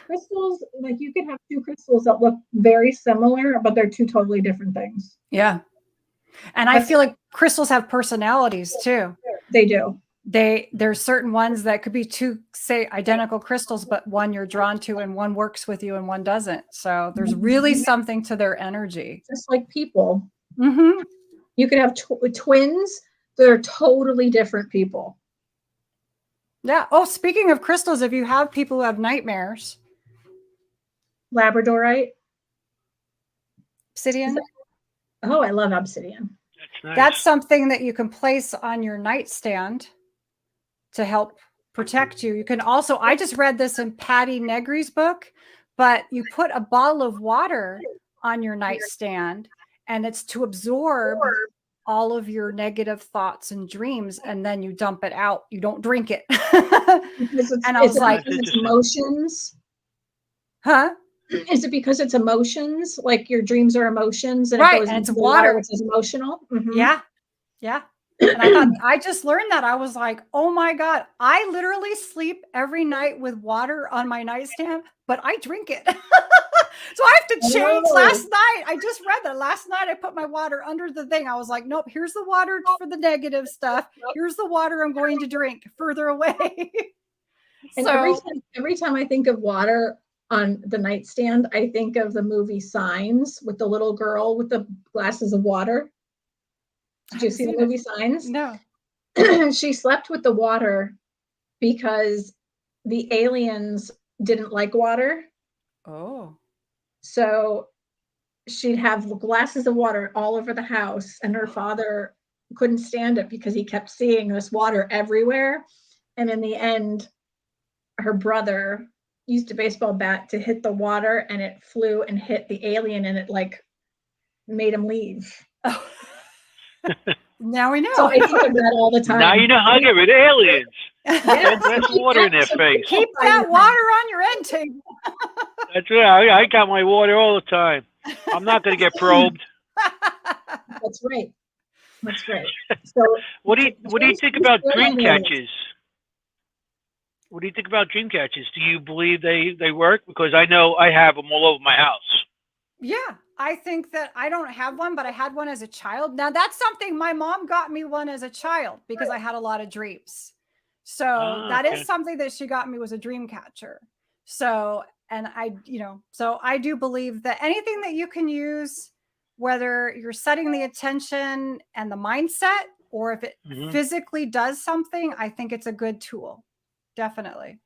Crystals, like you could have two crystals that look very similar, but they're two totally different things. Yeah. And I feel like crystals have personalities too. They do. There's certain ones that could be two, say, identical crystals, but one you're drawn to and one works with you and one doesn't. So there's really something to their energy. Just like people. Mm-hmm. You could have twins that are totally different people. Yeah. Oh, speaking of crystals, if you have people who have nightmares. Labradorite. Obsidian. Oh, I love obsidian. That's nice. That's something that you can place on your nightstand to help protect you. You can also, I just read this in Patty Negri's book, but you put a bottle of water on your nightstand and it's to absorb all of your negative thoughts and dreams, and then you dump it out. You don't drink it. And I was like, it's emotions. Huh? Is it because it's emotions? Like your dreams are emotions, and right? It goes and it's into water, which is emotional. Mm-hmm. Yeah. And I thought, I just learned that. I was like, oh my God, I literally sleep every night with water on my nightstand, but I drink it. So I have to change. Last night, I just read that. Last night, I put my water under the thing. I was like, nope, here's the water for the negative stuff. Here's the water I'm going to drink further away. And every time I think of water on the nightstand, I think of the movie Signs with the little girl with the glasses of water. Did you see the movie Signs? No. She slept with the water because the aliens didn't like water. Oh. So she'd have glasses of water all over the house, and her father couldn't stand it because he kept seeing this water everywhere. And in the end, her brother used a baseball bat to hit the water, and it flew and hit the alien, and it like made him leave. Oh. Now we know. So I think of that all the time. Now you know how to get rid of aliens. Yeah. There's water in their face. Keep that water on your end table. That's right. I got my water all the time. I'm not going to get probed. That's right. So what do you think about dream catchers? What do you think about dream catchers? Do you believe they work? Because I know I have them all over my house. Yeah, I think that I don't have one, but I had one as a child. Now that's something my mom got me one as a child because I had a lot of dreams. So that is Okay. something that she got me was a dream catcher. So, and I, so I do believe that anything that you can use, whether you're setting the attention and the mindset, or if it physically does something, I think it's a good tool. Definitely.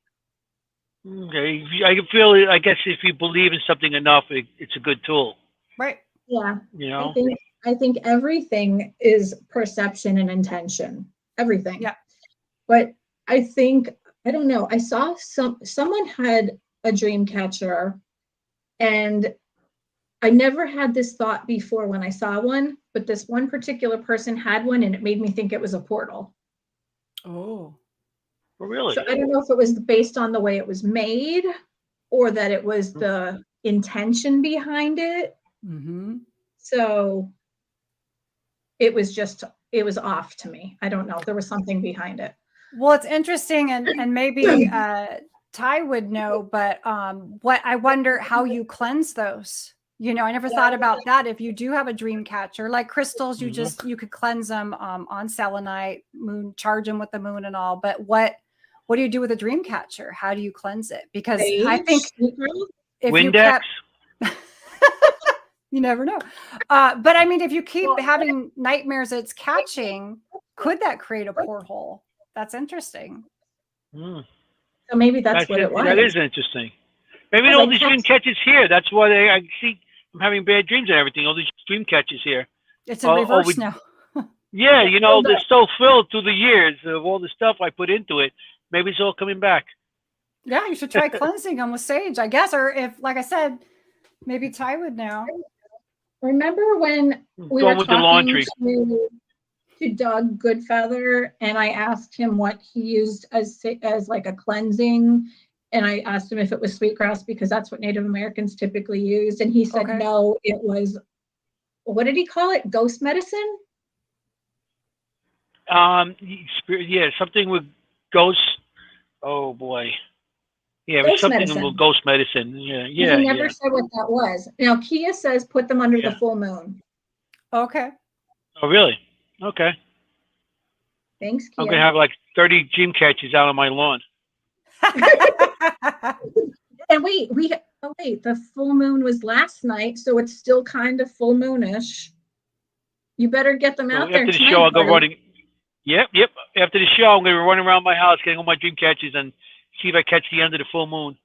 Okay. I can feel it. I guess if you believe in something enough, it's a good tool. Right. Yeah. You know. I think everything is perception and intention. Everything. Yeah. But I think, I don't know. I saw someone had a dream catcher, and I never had this thought before when I saw one, but this one particular person had one, and it made me think it was a portal. Oh. Oh, really? So I don't know if it was based on the way it was made, or that it was the intention behind it. Mm-hmm. So it was off to me. I don't know. There was something behind it. Well, it's interesting, and maybe Ty would know, but what I wonder how you cleanse those. I never thought about that. If you do have a dream catcher, like crystals, you could cleanse them on selenite, moon, charge them with the moon and all. But what do you do with a dream catcher? How do you cleanse it? Because I think if Windex. you kept, you never know. But I mean, if you keep having nightmares it's catching, could that create a porthole? That's interesting. So maybe that's what it was. That is interesting. Maybe all these dream catchers here. That's why I see I'm having bad dreams and everything. All these dream catchers here. It's in reverse now. Yeah, they're so filled through the years of all the stuff I put into it. Maybe it's all coming back. Yeah, you should try cleansing them with sage, I guess. Or if, like I said, maybe Ty would know. Remember when we were talking to Doug Goodfeather, and I asked him what he used as like a cleansing, and I asked him if it was sweetgrass because that's what Native Americans typically used, and he said no, it was, what did he call it? Ghost medicine? Yeah, something with ghosts. Oh boy. Yeah, it was something with ghost medicine. Yeah. He never said what that was. Now Kia says put them under the full moon. Okay. Oh really? Okay. Thanks, Kia. I'm gonna have like 30 dream catchers out on my lawn. And wait, the full moon was last night, so it's still kind of full moonish. You better get them out there. After the show, I'll go running. Yep. After the show, I'm gonna run around my house getting all my dream catchers and see if I catch the end of the full moon.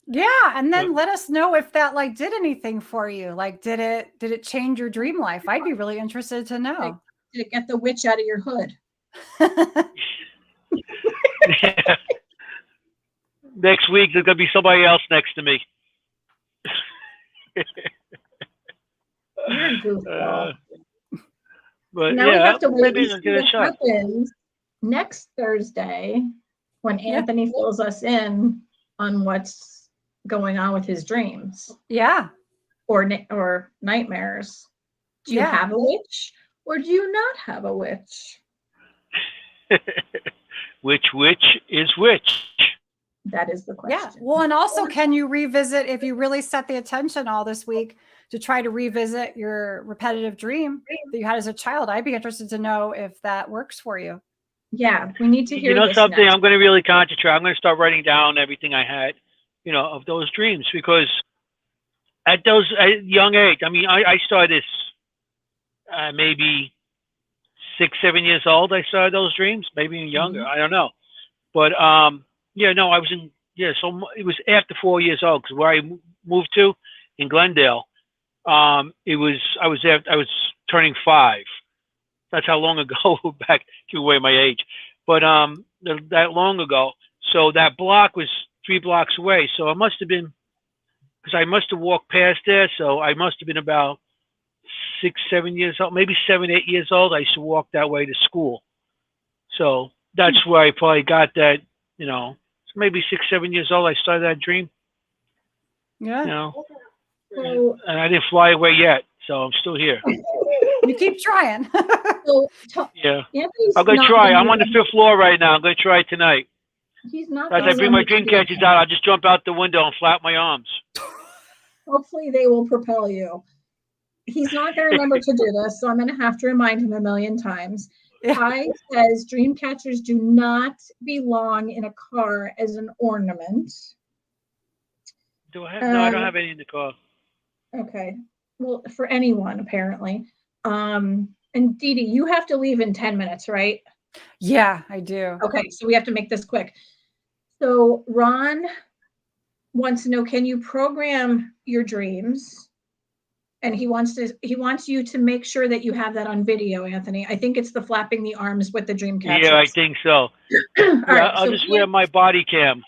Yeah, and then let us know if that did anything for you. Like, did it change your dream life? I'd be really interested to know. Did it get the witch out of your hood? Yeah. Next week, there's gonna be somebody else next to me. You're a goofball. But now we have to wait maybe and see what happens next Thursday when Anthony fills us in on what's going on with his dreams. Yeah. Or nightmares. Do you have a witch or do you not have a witch? Which witch is which? That is the question. Yeah. Well, and also, can you revisit, if you really set the attention all this week to try to revisit your repetitive dream that you had as a child? I'd be interested to know if that works for you. Yeah, we need to hear something next. I'm going to really concentrate. I'm going to start writing down everything I had, of those dreams, because at young age, I mean, I started this maybe 6, 7 years old. I started those dreams, maybe even younger. I don't know. But, I was so it was after 4 years old, because where I moved to in Glendale, I was turning 5. That's how long ago, back to away my age, but that long ago. So that block was 3 blocks away. So I must have been, because I must have walked past there. So I must have been about 6, 7 years old, maybe 7, 8 years old. I used to walk that way to school. So that's where I probably got that, maybe 6, 7 years old. I started that dream. Yeah. So, and I didn't fly away yet. So I'm still here. You keep trying. Yeah. I'm going to try. I'm on the 5th floor right now. I'm going to try it tonight. He's not. As I bring my dream catchers out, I'll just jump out the window and flap my arms. Hopefully they will propel you. He's not going to remember to do this, so I'm going to have to remind him a million times. Kai says dream catchers do not belong in a car as an ornament. Do I have? No, I don't have any in the car. Okay. Well, for anyone, apparently. And Dee Dee, you have to leave in 10 minutes, right? Yeah, I do. Okay, so we have to make this quick. So Ron wants to know, can you program your dreams? And he wants you to make sure that you have that on video, Anthony. I think it's the flapping the arms with the dream catchers. Yeah, I think so. Right, I'll just wear my body cam.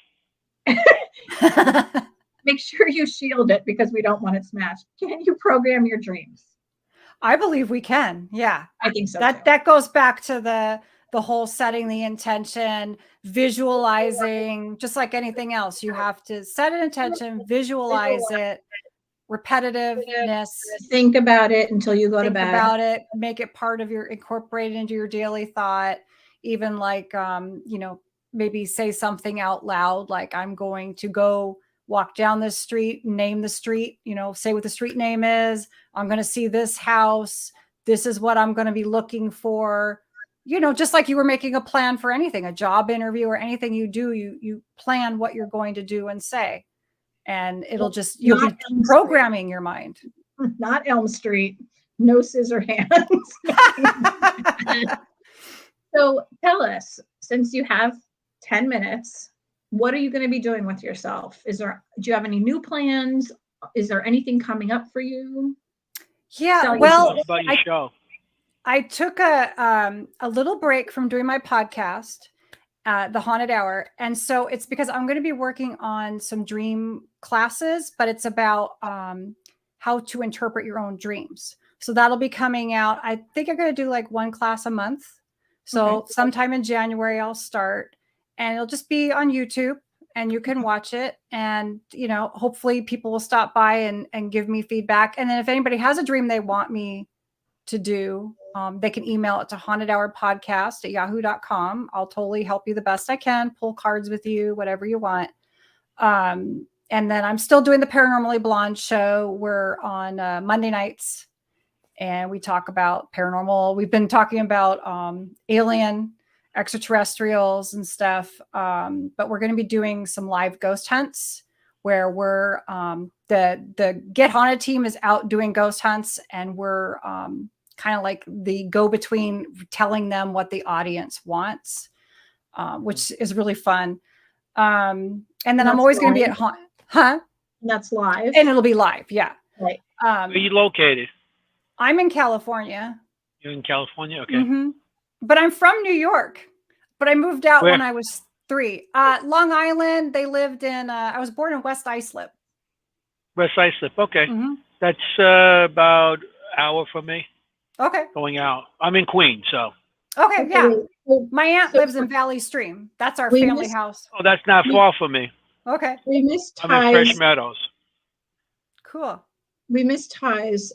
Make sure you shield it because we don't want it smashed. Can you program your dreams? I believe we can. Yeah, I think so. That goes back to the whole setting the intention, visualizing, just like anything else. You have to set an intention, visualize it, repetitiveness. Think about it until you go to bed. Think about it, make it part of incorporate it into your daily thought. Even like, maybe say something out loud, like I'm going to go walk down this street, name the street, say what the street name is. I'm going to see this house. This is what I'm going to be looking for. Just like you were making a plan for anything, a job interview or anything you do, you plan what you're going to do and say. And it'll just, you'll be programming your mind. Not Elm Street. No scissor hands. So tell us, since you have 10 minutes, what are you going to be doing with yourself? Do you have any new plans? Is there anything coming up for you? Yeah, about your show. I took a little break from doing my podcast, The Haunted Hour. And so it's because I'm going to be working on some dream classes, but it's about how to interpret your own dreams. So that'll be coming out. I think I'm going to do like one class a month. So sometime in January, I'll start. And it'll just be on YouTube and you can watch it. And, hopefully people will stop by and give me feedback. And then if anybody has a dream they want me to do, they can email it to hauntedhourpodcast@yahoo.com. I'll totally help you the best I can, pull cards with you, whatever you want. And then I'm still doing the Paranormally Blonde show. We're on Monday nights and we talk about paranormal. We've been talking about alien, extraterrestrials and stuff. But we're going to be doing some live ghost hunts where we're the Get Haunted team is out doing ghost hunts, and we're kind of like the go-between, telling them what the audience wants, which is really fun. And then I'm always going to be at That's live. And it'll be live. Yeah. Right. Where are you located? I'm in California. You're in California? Okay. Mm-hmm. But I'm from New York, but I moved out when I was 3. Long Island. They lived in, I was born in West Islip. West Islip. Okay. Mm-hmm. That's about an hour from me. Okay. Going out. I'm in Queens, so. Okay. Yeah. My aunt lives in Valley Stream. That's our family house. Oh, that's not far from me. Okay. We missed ties. I'm in Fresh Meadows. Cool. We missed ties.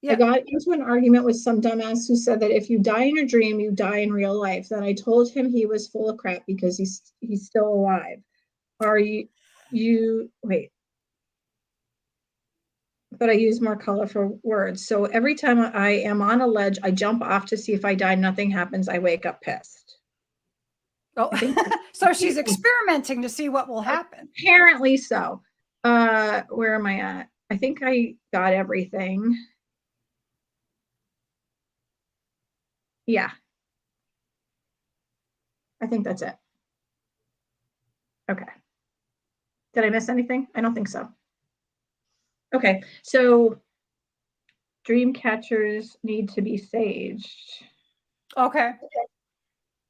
Yeah. I got into an argument with some dumbass who said that if you die in a dream, you die in real life. That I told him he was full of crap because he's still alive. Are you wait? But I use more colorful words. So every time I am on a ledge, I jump off to see if I die. Nothing happens. I wake up pissed. Oh, so she's experimenting to see what will happen. Apparently so. Where am I at? I think I got everything. Yeah. I think that's it. Okay. Did I miss anything? I don't think so. Okay, so dream catchers need to be saged. Okay.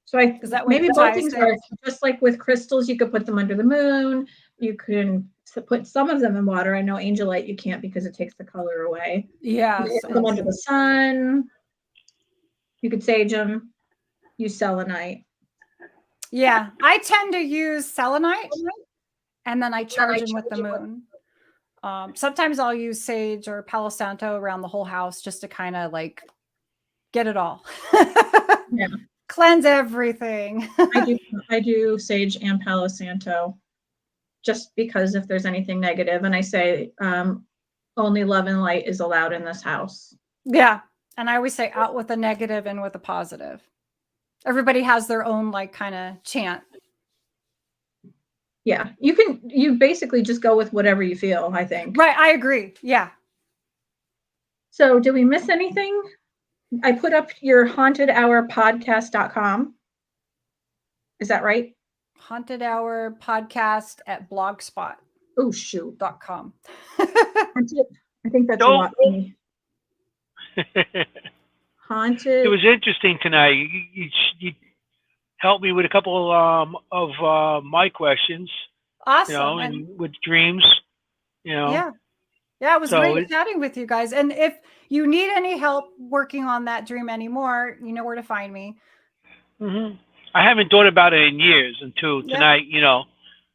So maybe both things are just like with crystals. You could put them under the moon. You can put some of them in water. I know angelite you can't because it takes the color away. Yeah. Put them under the sun. You could sage them. Use selenite. Yeah, I tend to use selenite, and then I charge them with the moon. Sometimes I'll use sage or Palo Santo around the whole house just to kind of like get it all. Yeah. Cleanse everything. I do sage and Palo Santo, just because if there's anything negative, and I say only love and light is allowed in this house. Yeah. And I always say out with a negative and with a positive. Everybody has their own like kind of chant. Yeah, you basically just go with whatever you feel, I think. Right. I agree. Yeah. So did we miss anything? I put up your hauntedhourpodcast.com. Is that right? Haunted Hour podcast at blogspot.com. Oh, shoot. I think that's a Don't- lot for me. Haunted. It was interesting tonight. You helped me with a couple of my questions, Awesome. you know, and with dreams, you know. Yeah. Yeah, it was So great chatting with you guys. And if you need any help working on that dream anymore, you know where to find me. Mm-hmm. I haven't thought about it in years until tonight, you know.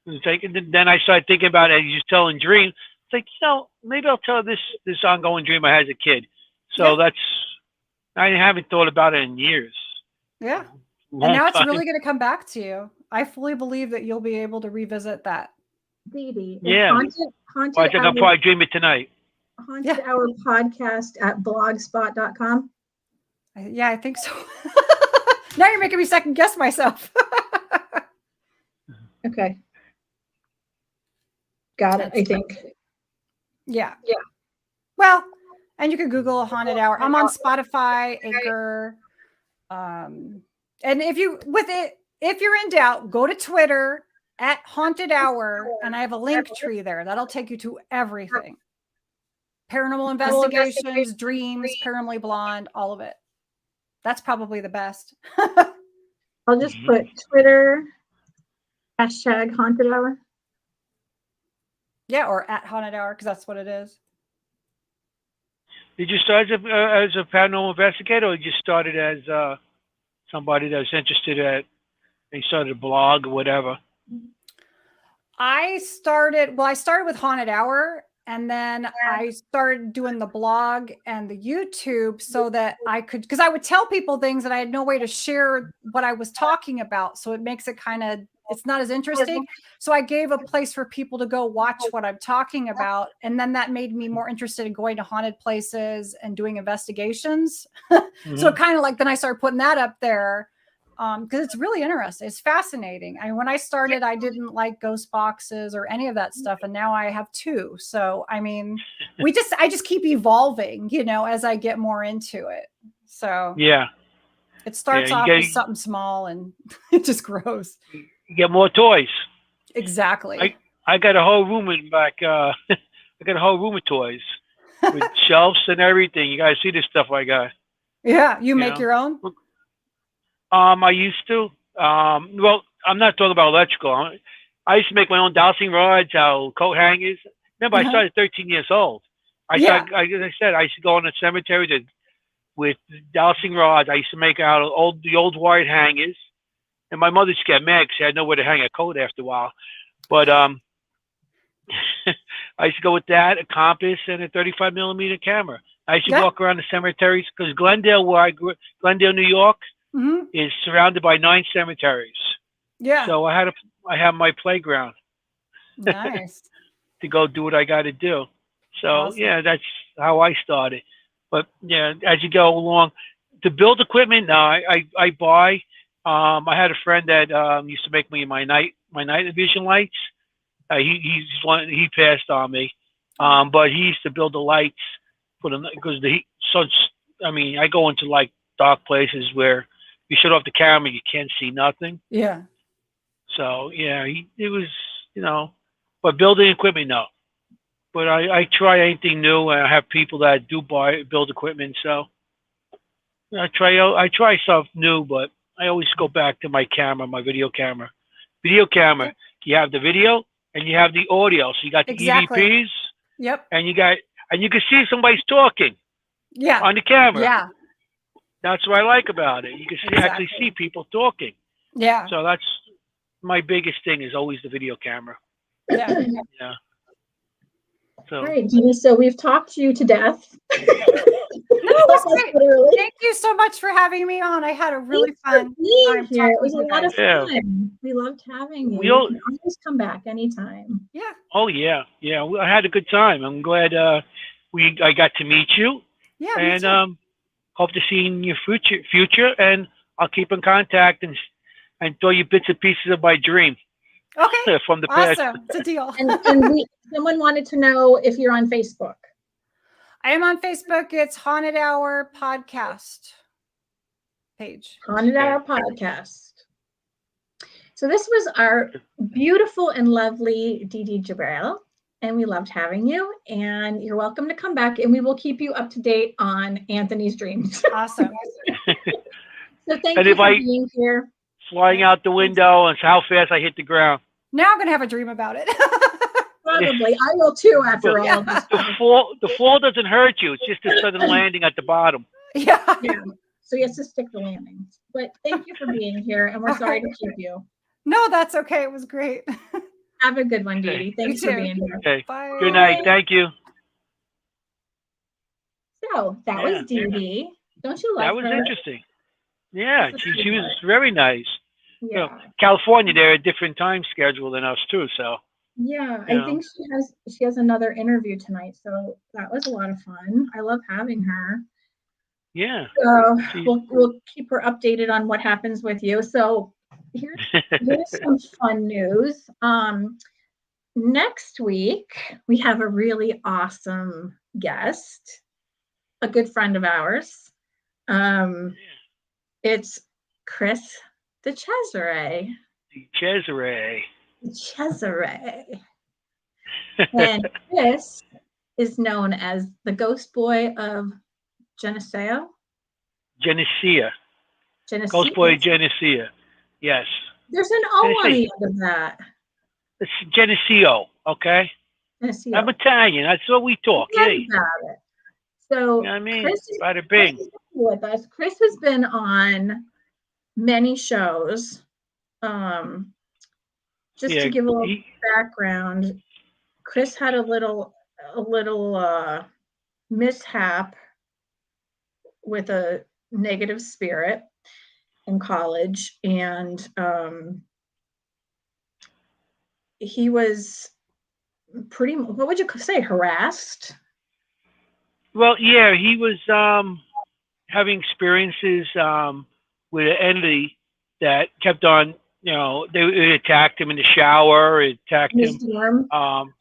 It's like, then I started thinking about it as you're telling dreams. It's like, you know, maybe I'll tell this ongoing dream I had as a kid. So I haven't thought about it in years. Yeah. Long And now it's time. really going to come back to you. I fully believe that you'll be able to revisit that. Dee Dee. Yeah. Haunted Well, I think I'll Hour, probably dream it tonight. Haunted Hour podcast at blogspot.com. Yeah, I think so. Now you're making me second guess myself. Okay. Got it, I think. Yeah. Yeah. Well, and you can Google Haunted Hour. I'm on Spotify, Anchor. And if you're in doubt, go to Twitter at Haunted Hour, and I have a link tree there. That'll take you to everything. Paranormal investigations, dreams, Paranormally Blonde, all of it. That's probably the best. I'll just put Twitter, hashtag Haunted Hour. Yeah, or at Haunted Hour, because that's what it is. Did you start as a paranormal investigator, or you started as somebody that was interested and started a blog or whatever? I started with Haunted Hour, and then I started doing the blog and the YouTube so that I could, because I would tell people things and I had no way to share what I was talking about. So it makes it it's not as interesting. So I gave a place for people to go watch what I'm talking about. And then that made me more interested in going to haunted places and doing investigations. So it kind of like, then I started putting that up there. Because it's really interesting. It's fascinating. When I started, I didn't like ghost boxes or any of that stuff. And now I have 2. So, I mean, I just keep evolving, you know, as I get more into it. So yeah, it starts off with something small and it just grows. You get more toys. Exactly. I got a whole room in back. I got a whole room of toys with shelves and everything. You guys see this stuff I got. Yeah. You make your own? I used to. Well, I'm not talking about electrical. I used to make my own dowsing rods, coat hangers. Remember, I started 13 years old. As I said, I used to go in the cemetery with dowsing rods. I used to make out the old wired hangers. And my mother just got mad because she had nowhere to hang a coat after a while. But I used to go with that, a compass, and a 35 millimeter camera. I used to walk around the cemeteries because Glendale, where I grew up, Glendale, New York, is surrounded by 9 cemeteries. Yeah. So I have my playground. Nice. To go do what I got to do. So awesome. That's how I started. But yeah, as you go along, to build equipment, no, I buy. I had a friend that used to make me my night vision lights. He passed on me, but he used to build the lights for them because the heat. So I go into like dark places where you shut off the camera, you can't see nothing. Yeah. So yeah, it was, but building equipment, no. But I try anything new, and I have people that do build equipment. So I try stuff new, but I always go back to my camera, my video camera. Video camera, you have the video and you have the audio. So you got the EVPs. Yep. And you can see if somebody's talking. Yeah. On the camera. Yeah. That's what I like about it. You can actually see people talking. Yeah. So that's my biggest thing is always the video camera. Yeah. Yeah. So. All right, Jeannie. So we've talked you to death. No, Literally. Thank you so much for having me on. I had a really Thanks fun for being time here. It talking was a with you lot of guys. Yeah. fun. We loved having you. We You all- can always come back anytime. Yeah. Oh yeah, yeah. I had a good time. I'm glad I got to meet you, Yeah. Me and too. hope to see you in your future. And I'll keep in contact and throw you bits and pieces of my dream Okay. from the past. Awesome. It's a deal. And someone wanted to know if you're on Facebook. I am on Facebook. It's Haunted Hour Podcast page. Haunted Okay. Hour Podcast. So this was our beautiful and lovely Dee Dee Jabril, and we loved having you. And you're welcome to come back, and we will keep you up to date on Anthony's dreams. Awesome. So thank And you if for I- being here. Flying out the window and how fast I hit the ground. Now I'm going to have a dream about it. Probably. I will too after all of this. The fall doesn't hurt you. It's just a sudden landing at the bottom. Yeah. Yeah. So he has to stick the landing. But thank you for being here, and we're sorry to keep you. No, that's okay. It was great. Have a good one, Dee Okay. Dee. Thanks You for too. being here. Okay. Bye. Good night. Thank you. So that Yeah. was Dee Dee. Don't you love That was her? interesting. Yeah, That's a she sweet was heart. very nice. You Yeah. know, California, they're a different time schedule than us too. So Yeah, You I know. think she has another interview tonight, so that was a lot of fun. I love having her. yeah. So She- we'll keep her updated on what happens with you. So here's some fun news. Next week we have a really awesome guest, a good friend of ours. It's Chris the Cesare. Cesare. Cesare. And Chris is known as the ghost boy of Geneseo. Genesea. Geneseo. Ghost Boy Genesea. Yes. There's an O on the Geneseo. end of that. It's Geneseo, okay? Geneseo. I'm Italian. That's what we talk. Forget Hey. about it. So You know what I mean? Chris is Bada bing. with us. Chris has been on many shows. Just Yeah, to give a little he- background, Chris had a little mishap with a negative spirit in college, and he was pretty, what would you say, harassed? Well, yeah, he was having experiences with an entity that kept on, it attacked him in the shower, it attacked In his him. dorm?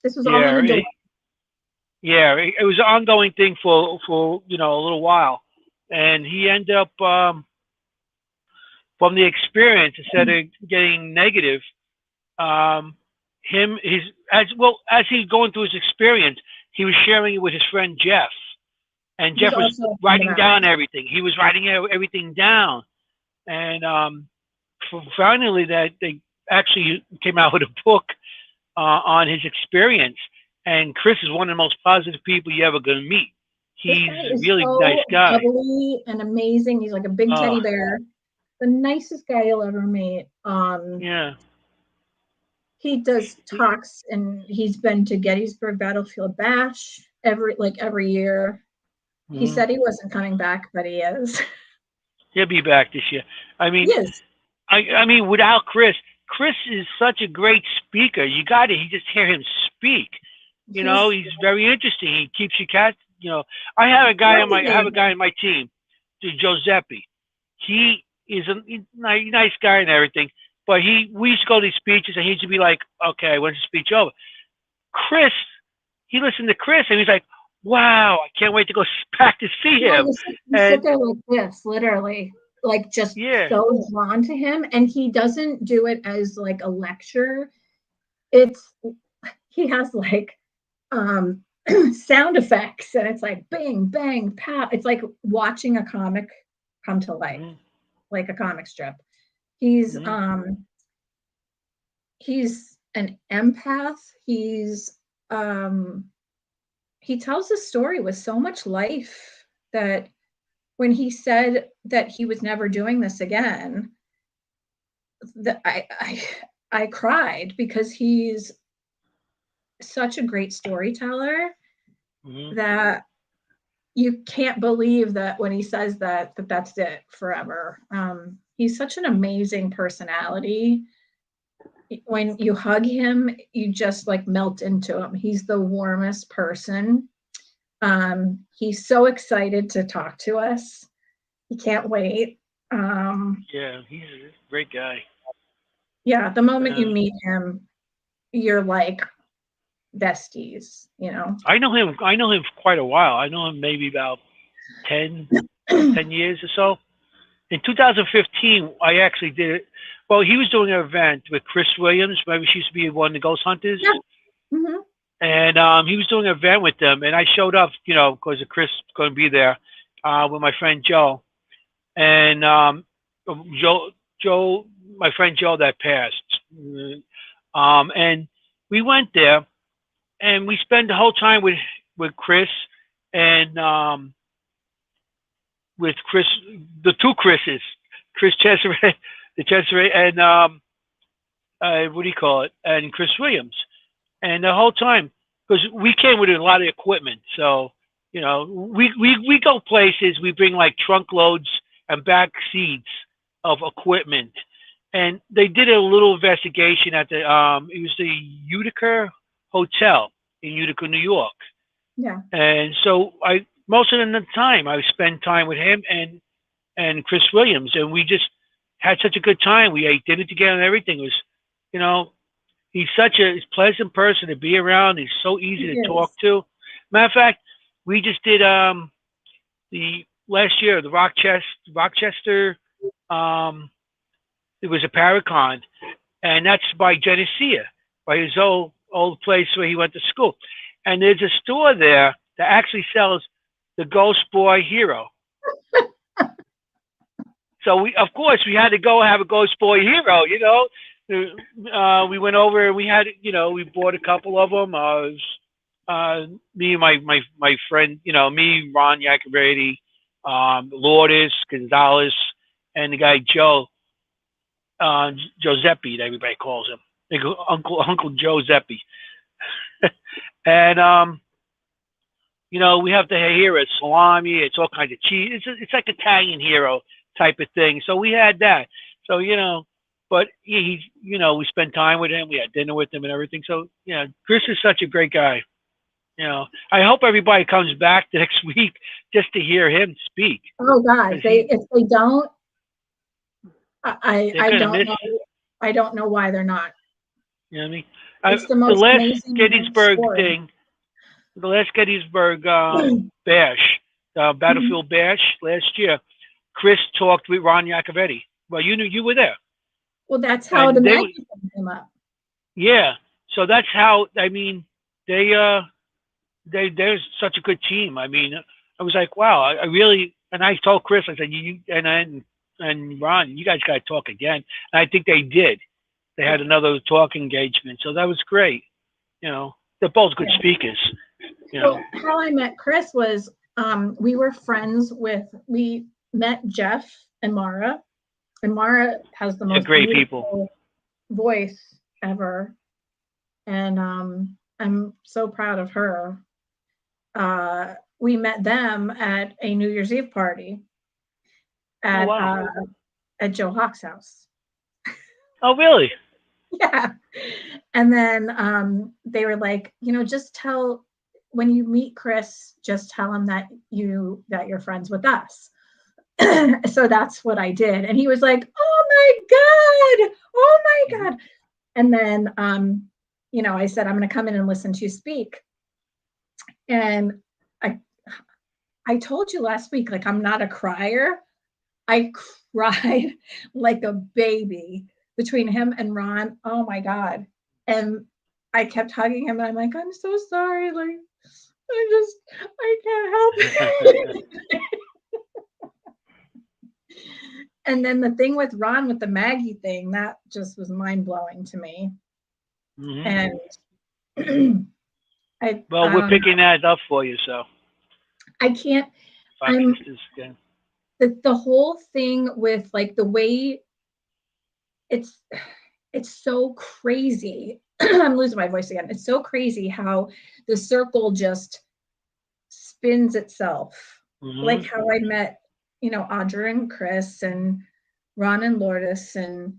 This was all Yeah, in the dorm. it was an ongoing thing for a little while, and he ended up from the experience, instead of getting negative, as he's going through his experience, he was sharing it with his friend Jeff, and Jeff was also writing about down everything. He was writing everything down, and finally, that they actually came out with a book on his experience. And Chris is one of the most positive people you're ever going to meet. This He's guy a is really so nice guy. bubbly and amazing. He's like a big teddy bear. The nicest guy you'll ever meet. Yeah. He does talks, and he's been to Gettysburg Battlefield Bash every year. He said he wasn't coming back, but he is. He'll be back this year. I mean, He is. I mean, without Chris is such a great speaker. You just hear him speak. He's very interesting. He keeps you I have a guy on my team, Giuseppe. He is a nice guy and everything, but we used to go to these speeches, and he used to be like, okay, when's the speech over? Chris, he listened to Chris, and he's like, wow, I can't wait to go back to see him. You sit there like this, literally, like just so drawn to him, and he doesn't do it as like a lecture. He has like sound effects, and it's like bang, bang, pow. It's like watching a comic come to life, like a comic strip. He's an empath. He tells the story with so much life that when he said that he was never doing this again, that I cried, because he's such a great storyteller that you can't believe that when he says that that's it forever. He's such an amazing personality. When you hug him, you just like melt into him. He's the warmest person. He's so excited to talk to us. He can't wait. Yeah, he's a great guy. Yeah, the moment you meet him, you're like besties, you know. I know him for quite a while. I know him maybe about 10 years or so. In 2015, I actually did it. Well, he was doing an event with Chris Williams. Maybe she used to be one of the Ghost Hunters. Yeah. Mm-hmm. And he was doing an event with them. And I showed up, because of Chris going to be there with my friend Joe. And Joe, my friend Joe that passed. And we went there. And we spent the whole time with Chris and with Chris, the two Chris's, Chris Cesare, and what do you call it? And Chris Williams. And the whole time, because we came with a lot of equipment, so we go places. We bring like trunk loads and back seats of equipment, and they did a little investigation at the it was the Utica Hotel in Utica, New York. Yeah. And so most of the time I spend time with him and Chris Williams, and we just had such a good time. We ate dinner together and everything. It was, he's such a pleasant person to be around. He's so easy to talk to. Matter of fact, we just did the last year the Rochester. It was a Paracon, and that's by Geneseo, by his old place where he went to school. And there's a store there that actually sells the Ghost Boy Hero. So of course we had to go have a Ghost Boy Hero, we went over and we had, we bought a couple of them. Me and my friend, me, Ron Yacovetti, Lourdes Gonzalez, and the guy Joe Zeppi, that everybody calls him. They go Uncle Joe Zeppi. And we have the hero, salami. It's all kinds of cheese. It's like Italian hero type of thing. So we had that. So but he's we spent time with him. We had dinner with him and everything. So Chris is such a great guy. I hope everybody comes back next week just to hear him speak. Oh God, if they don't, I don't know. I don't know why they're not. You know what I mean? It's the most amazing Gettysburg story. thing. The last Gettysburg bash, Battlefield bash last year, Chris talked with Ron Yacovetti. Well, you were there. Well, that's how the magazine came up. Yeah, so that's how. I mean, they're such a good team. I mean, I was like, wow, I really. And I told Chris, I said, you and Ron, you guys got to talk again. And I think they did. They had another talk engagement, so that was great. They're both good speakers. Well, how I met Chris was we were friends we met Jeff and Mara, and Mara has the most great people voice ever, and I'm so proud of her. We met them at a New Year's Eve party at Joe Hawk's house. Oh, really? Yeah. And then they were like, just when you meet Chris, just tell him that you're friends with us. So that's what I did. And he was like, oh my God. And then, I said, I'm going to come in and listen to you speak. And I told you last week, like, I'm not a crier. I cried like a baby between him and Ron. Oh my God. And I kept hugging him and I'm like, I'm so sorry. Like, I can't help it. And then the thing with Ron with the Maggie thing, that just was mind blowing to me. Mm-hmm. And we're picking that up for you, so I can't. The whole thing with like the way it's so crazy. I'm losing my voice again. It's so crazy how the circle just spins itself. Like Mhm. how I met, Audra and Chris and Ron and Lourdes, and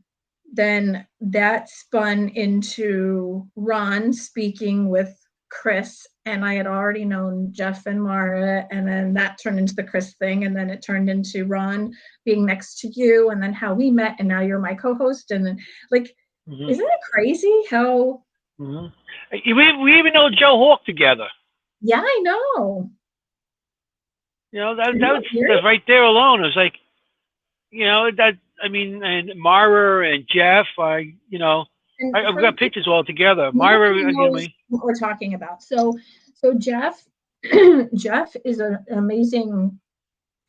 then that spun into Ron speaking with Chris, and I had already known Jeff and Mara, and then that turned into the Chris thing, and then it turned into Ron being next to you, and then how we met, and now you're my co-host, and then like, Mhm. isn't it crazy how? Mhm. We even know Joe Hawk together. Yeah, I know. That Isn't was that weird? right there alone. It was like, that. I mean, and Mara and Jeff. And I've for the got people, pictures all together. nobody Myra, knows what we're talking about. So Jeff, Jeff is an amazing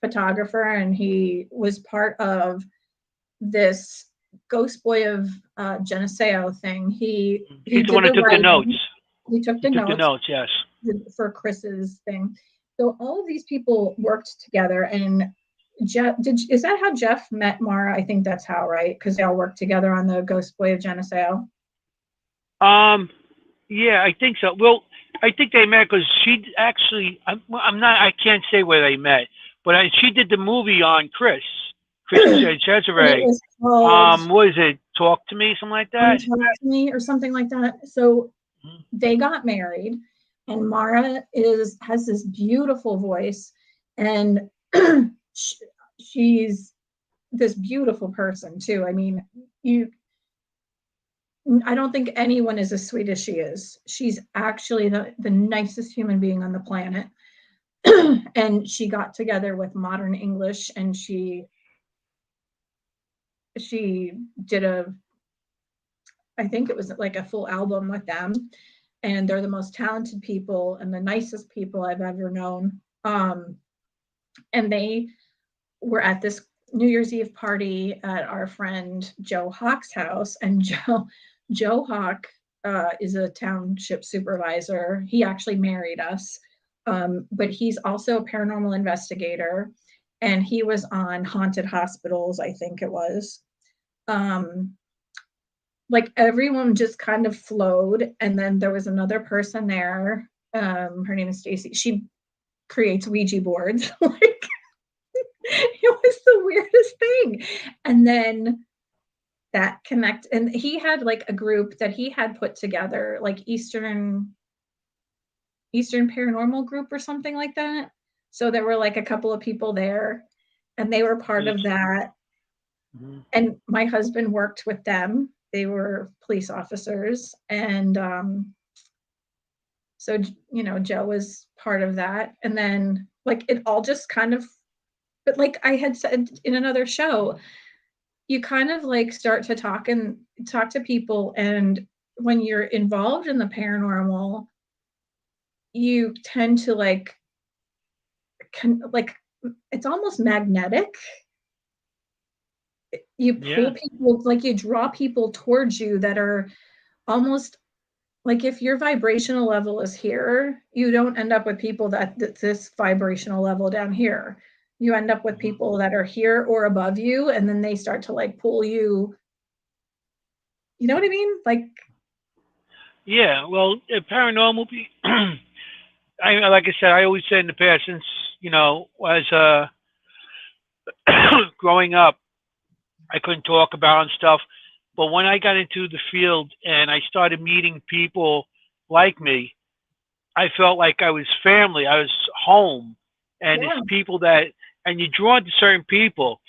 photographer, and he was part of this Ghost Boy of Geneseo thing. He he's the did one who the took the notes. writing. He took He the took the notes notes. Yes. for Chris's thing. So all of these people worked together, and Jeff is that how Jeff met Mara? I think that's how, right? Because they all worked together on the Ghost Boy of Geneseo. Um. Yeah, I think so. Well, I think they met because she actually. I'm not. I can't say where they met, but she did the movie on Chris. Chris And it Cesare. was called What is it? Talk to me, something like that. Talk to Me or something like that. So Mhm. they got married, and Mara has this beautiful voice, and she's this beautiful person too. I mean, you I don't think anyone is as sweet as she is. She's actually the nicest human being on the planet. And she got together with Modern English, and she did I think it was like a full album with them, and they're the most talented people and the nicest people I've ever known. And they were at this New Year's Eve party at our friend Joe Hawk's house, and Joe Hawk is a township supervisor. He actually married us, but he's also a paranormal investigator, and he was on Haunted Hospitals, I think it was. Um, like everyone just kind of flowed, and then there was another person there. Her name is Stacy. She creates Ouija boards. Like it was the weirdest thing. And then and he had like a group that he had put together, like Eastern Paranormal Group or something like that. So there were like a couple of people there, and they were part of that. Mhm. And my husband worked with them. They were police officers, and so Joe was part of that. And then like it all just kind of, but like I had said in another show, you kind of like start to talk to people, and when you're involved in the paranormal, you tend to like it's almost magnetic. You pull Yeah. people, like you draw people towards you that are almost like, if your vibrational level is here, you don't end up with people that's this vibrational level down here. You end up with Mhm. people that are here or above you, and then they start to like pull you. You know what I mean? Like, Yeah. Well, paranormal. Like I said, I always said in the past, since as growing up, I couldn't talk about and stuff. But when I got into the field and I started meeting people like me, I felt like I was family. I was home. And it's yeah, people and you're drawn to certain people.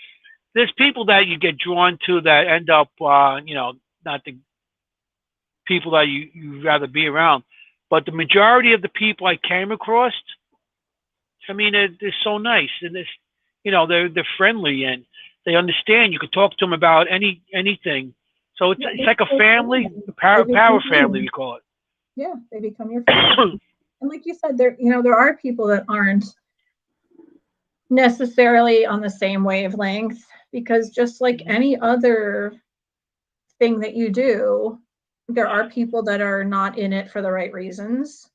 There's people that you get drawn to that end up, not the people that you'd rather be around. But the majority of the people I came across, I mean, they're so nice, and they're friendly, and they understand. You can talk to them about anything. So it's yeah, it's they like a become family, family. a They power become family, family. we call Yeah, they become your family. it. And like you said, there are people that aren't necessarily on the same wavelength, because just like any other thing that you do, there are people that are not in it for the right reasons.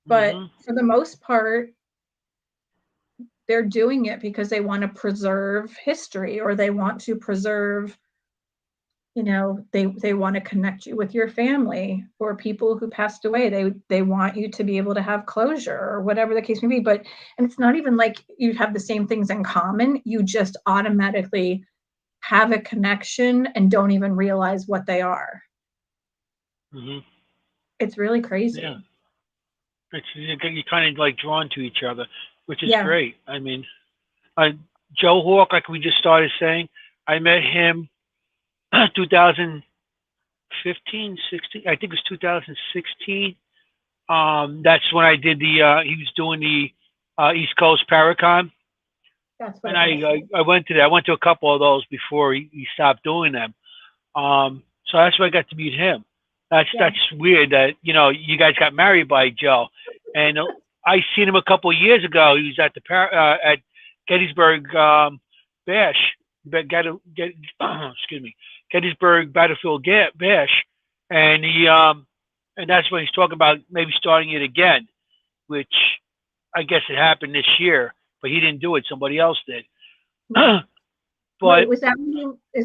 But Hmm. for the most part, they're doing it because they want to preserve history, or they want to preserve you know, they want to connect you with your family or people who passed away. They want you to be able to have closure or whatever the case may be. But and it's not even like you have the same things in common. You just automatically have a connection and don't even realize what they are. Mm-hmm. It's really crazy. Yeah. You're kind of like drawn to each other, which is Yeah, great. I mean, Joe Hawk, like we just started saying, I met him 2015, 16. I think it was 2016. That's when I did he was doing the East Coast Paracon. that's what And it was. I went to that. I went to a couple of those before he stopped doing them. So that's where I got to meet him. Yeah. That's weird that you guys got married by Joe, and I seen him a couple of years ago. He was at the at Gettysburg Bash, excuse me, Gettysburg Battlefield Bash, and and that's when he's talking about maybe starting it again, which I guess it happened this year, but he didn't do it. Somebody else did. But Wait, is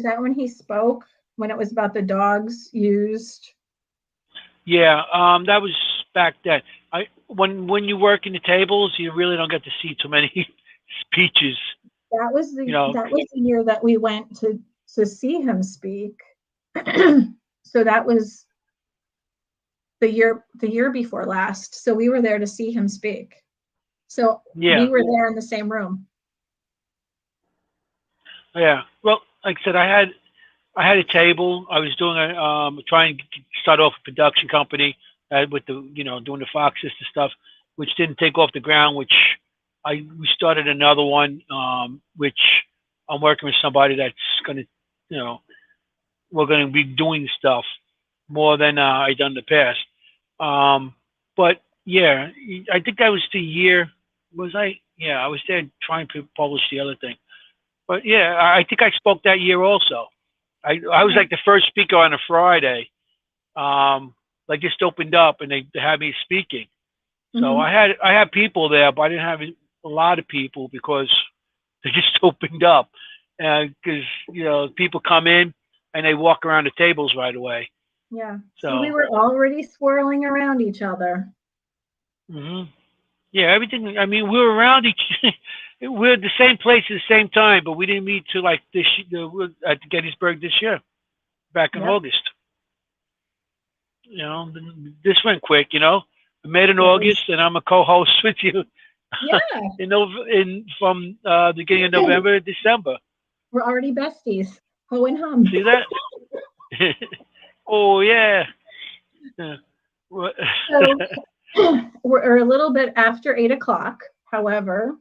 that when he spoke when it was about the dogs used? yeah, that was back then. When you work in the tables, you really don't get to see too many speeches. That was the You know, that was the year that we went to see him speak. So that was the year before last. So we were there to see him speak. So yeah, we were there in the same room. yeah. Well, like I said, I had a table. I was doing trying to start off a production company with the doing the Fox Sister stuff, which didn't take off the ground. Which we started another one, which I'm working with somebody that's gonna, we're gonna be doing stuff more than I done in the past. But yeah, I think that was the year. Was I? Yeah, I was there trying to publish the other thing. But yeah, I think I spoke that year also. I was like the first speaker on a Friday. Like just opened up and they had me speaking. So Mhm. I had people there, but I didn't have a lot of people because they just opened up. Because people come in and they walk around the tables right away. Yeah. See, we So were already swirling around each other. hmm yeah, everything. I mean, we were around each. We're at the same place at the same time, but we didn't meet till like at Gettysburg this year, back in Yep. August. This went quick. I met in It August, was, and I'm a co-host with you yeah, from the beginning of November to December. we're already besties. Ho and hum. See that? Oh yeah. Yeah. Well, So we're a little bit after 8 o'clock. However,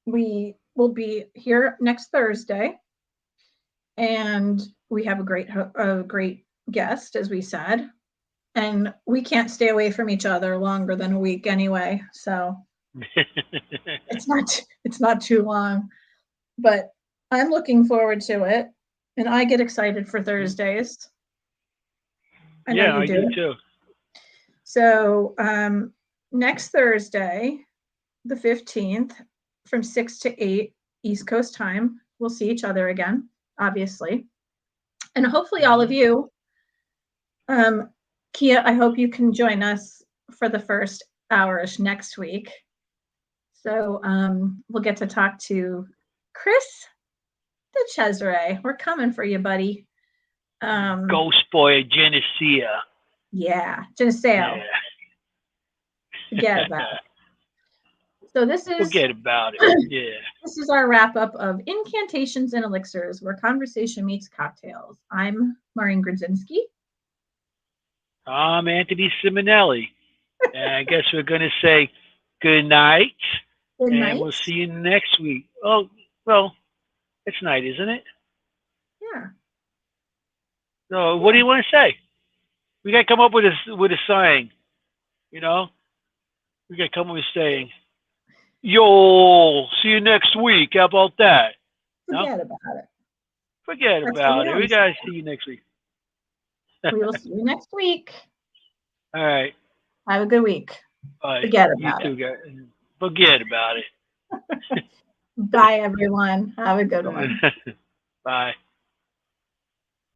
we will be here next Thursday, and we have a great guest, as we said, and we can't stay away from each other longer than a week anyway. So it's not too long, but I'm looking forward to it, and I get excited for Thursdays. I know yeah, you I do do. too. So next Thursday, the 15th, from 6 to 8 East Coast time, we'll see each other again, obviously. And hopefully all of you. Kia, I hope you can join us for the first hour-ish next week. So we'll get to talk to Chris the Cesare. We're coming for you, buddy. Ghost Boy Genesea. Yeah, Geneseo. Yeah. Forget about it. So this is Forget about it. Yeah. This is our wrap up of Incantations and Elixirs, where conversation meets cocktails. I'm Maureen Grodzinski. I'm Anthony Simonelli. And I guess we're going to say good night. Good and night. we'll see you next week. Oh, well, it's night, isn't it? Yeah. So what do you want to say? We got to come up with a saying. We got to come up with a saying. Yo, see you next week. How about that? Forget about it. Forget That's about what it. we We got to see you next week. We will see you next week. All right. Have a good week. Bye. Forget You about too, it. guys. Forget about it. Bye, everyone. Have a good one. Bye.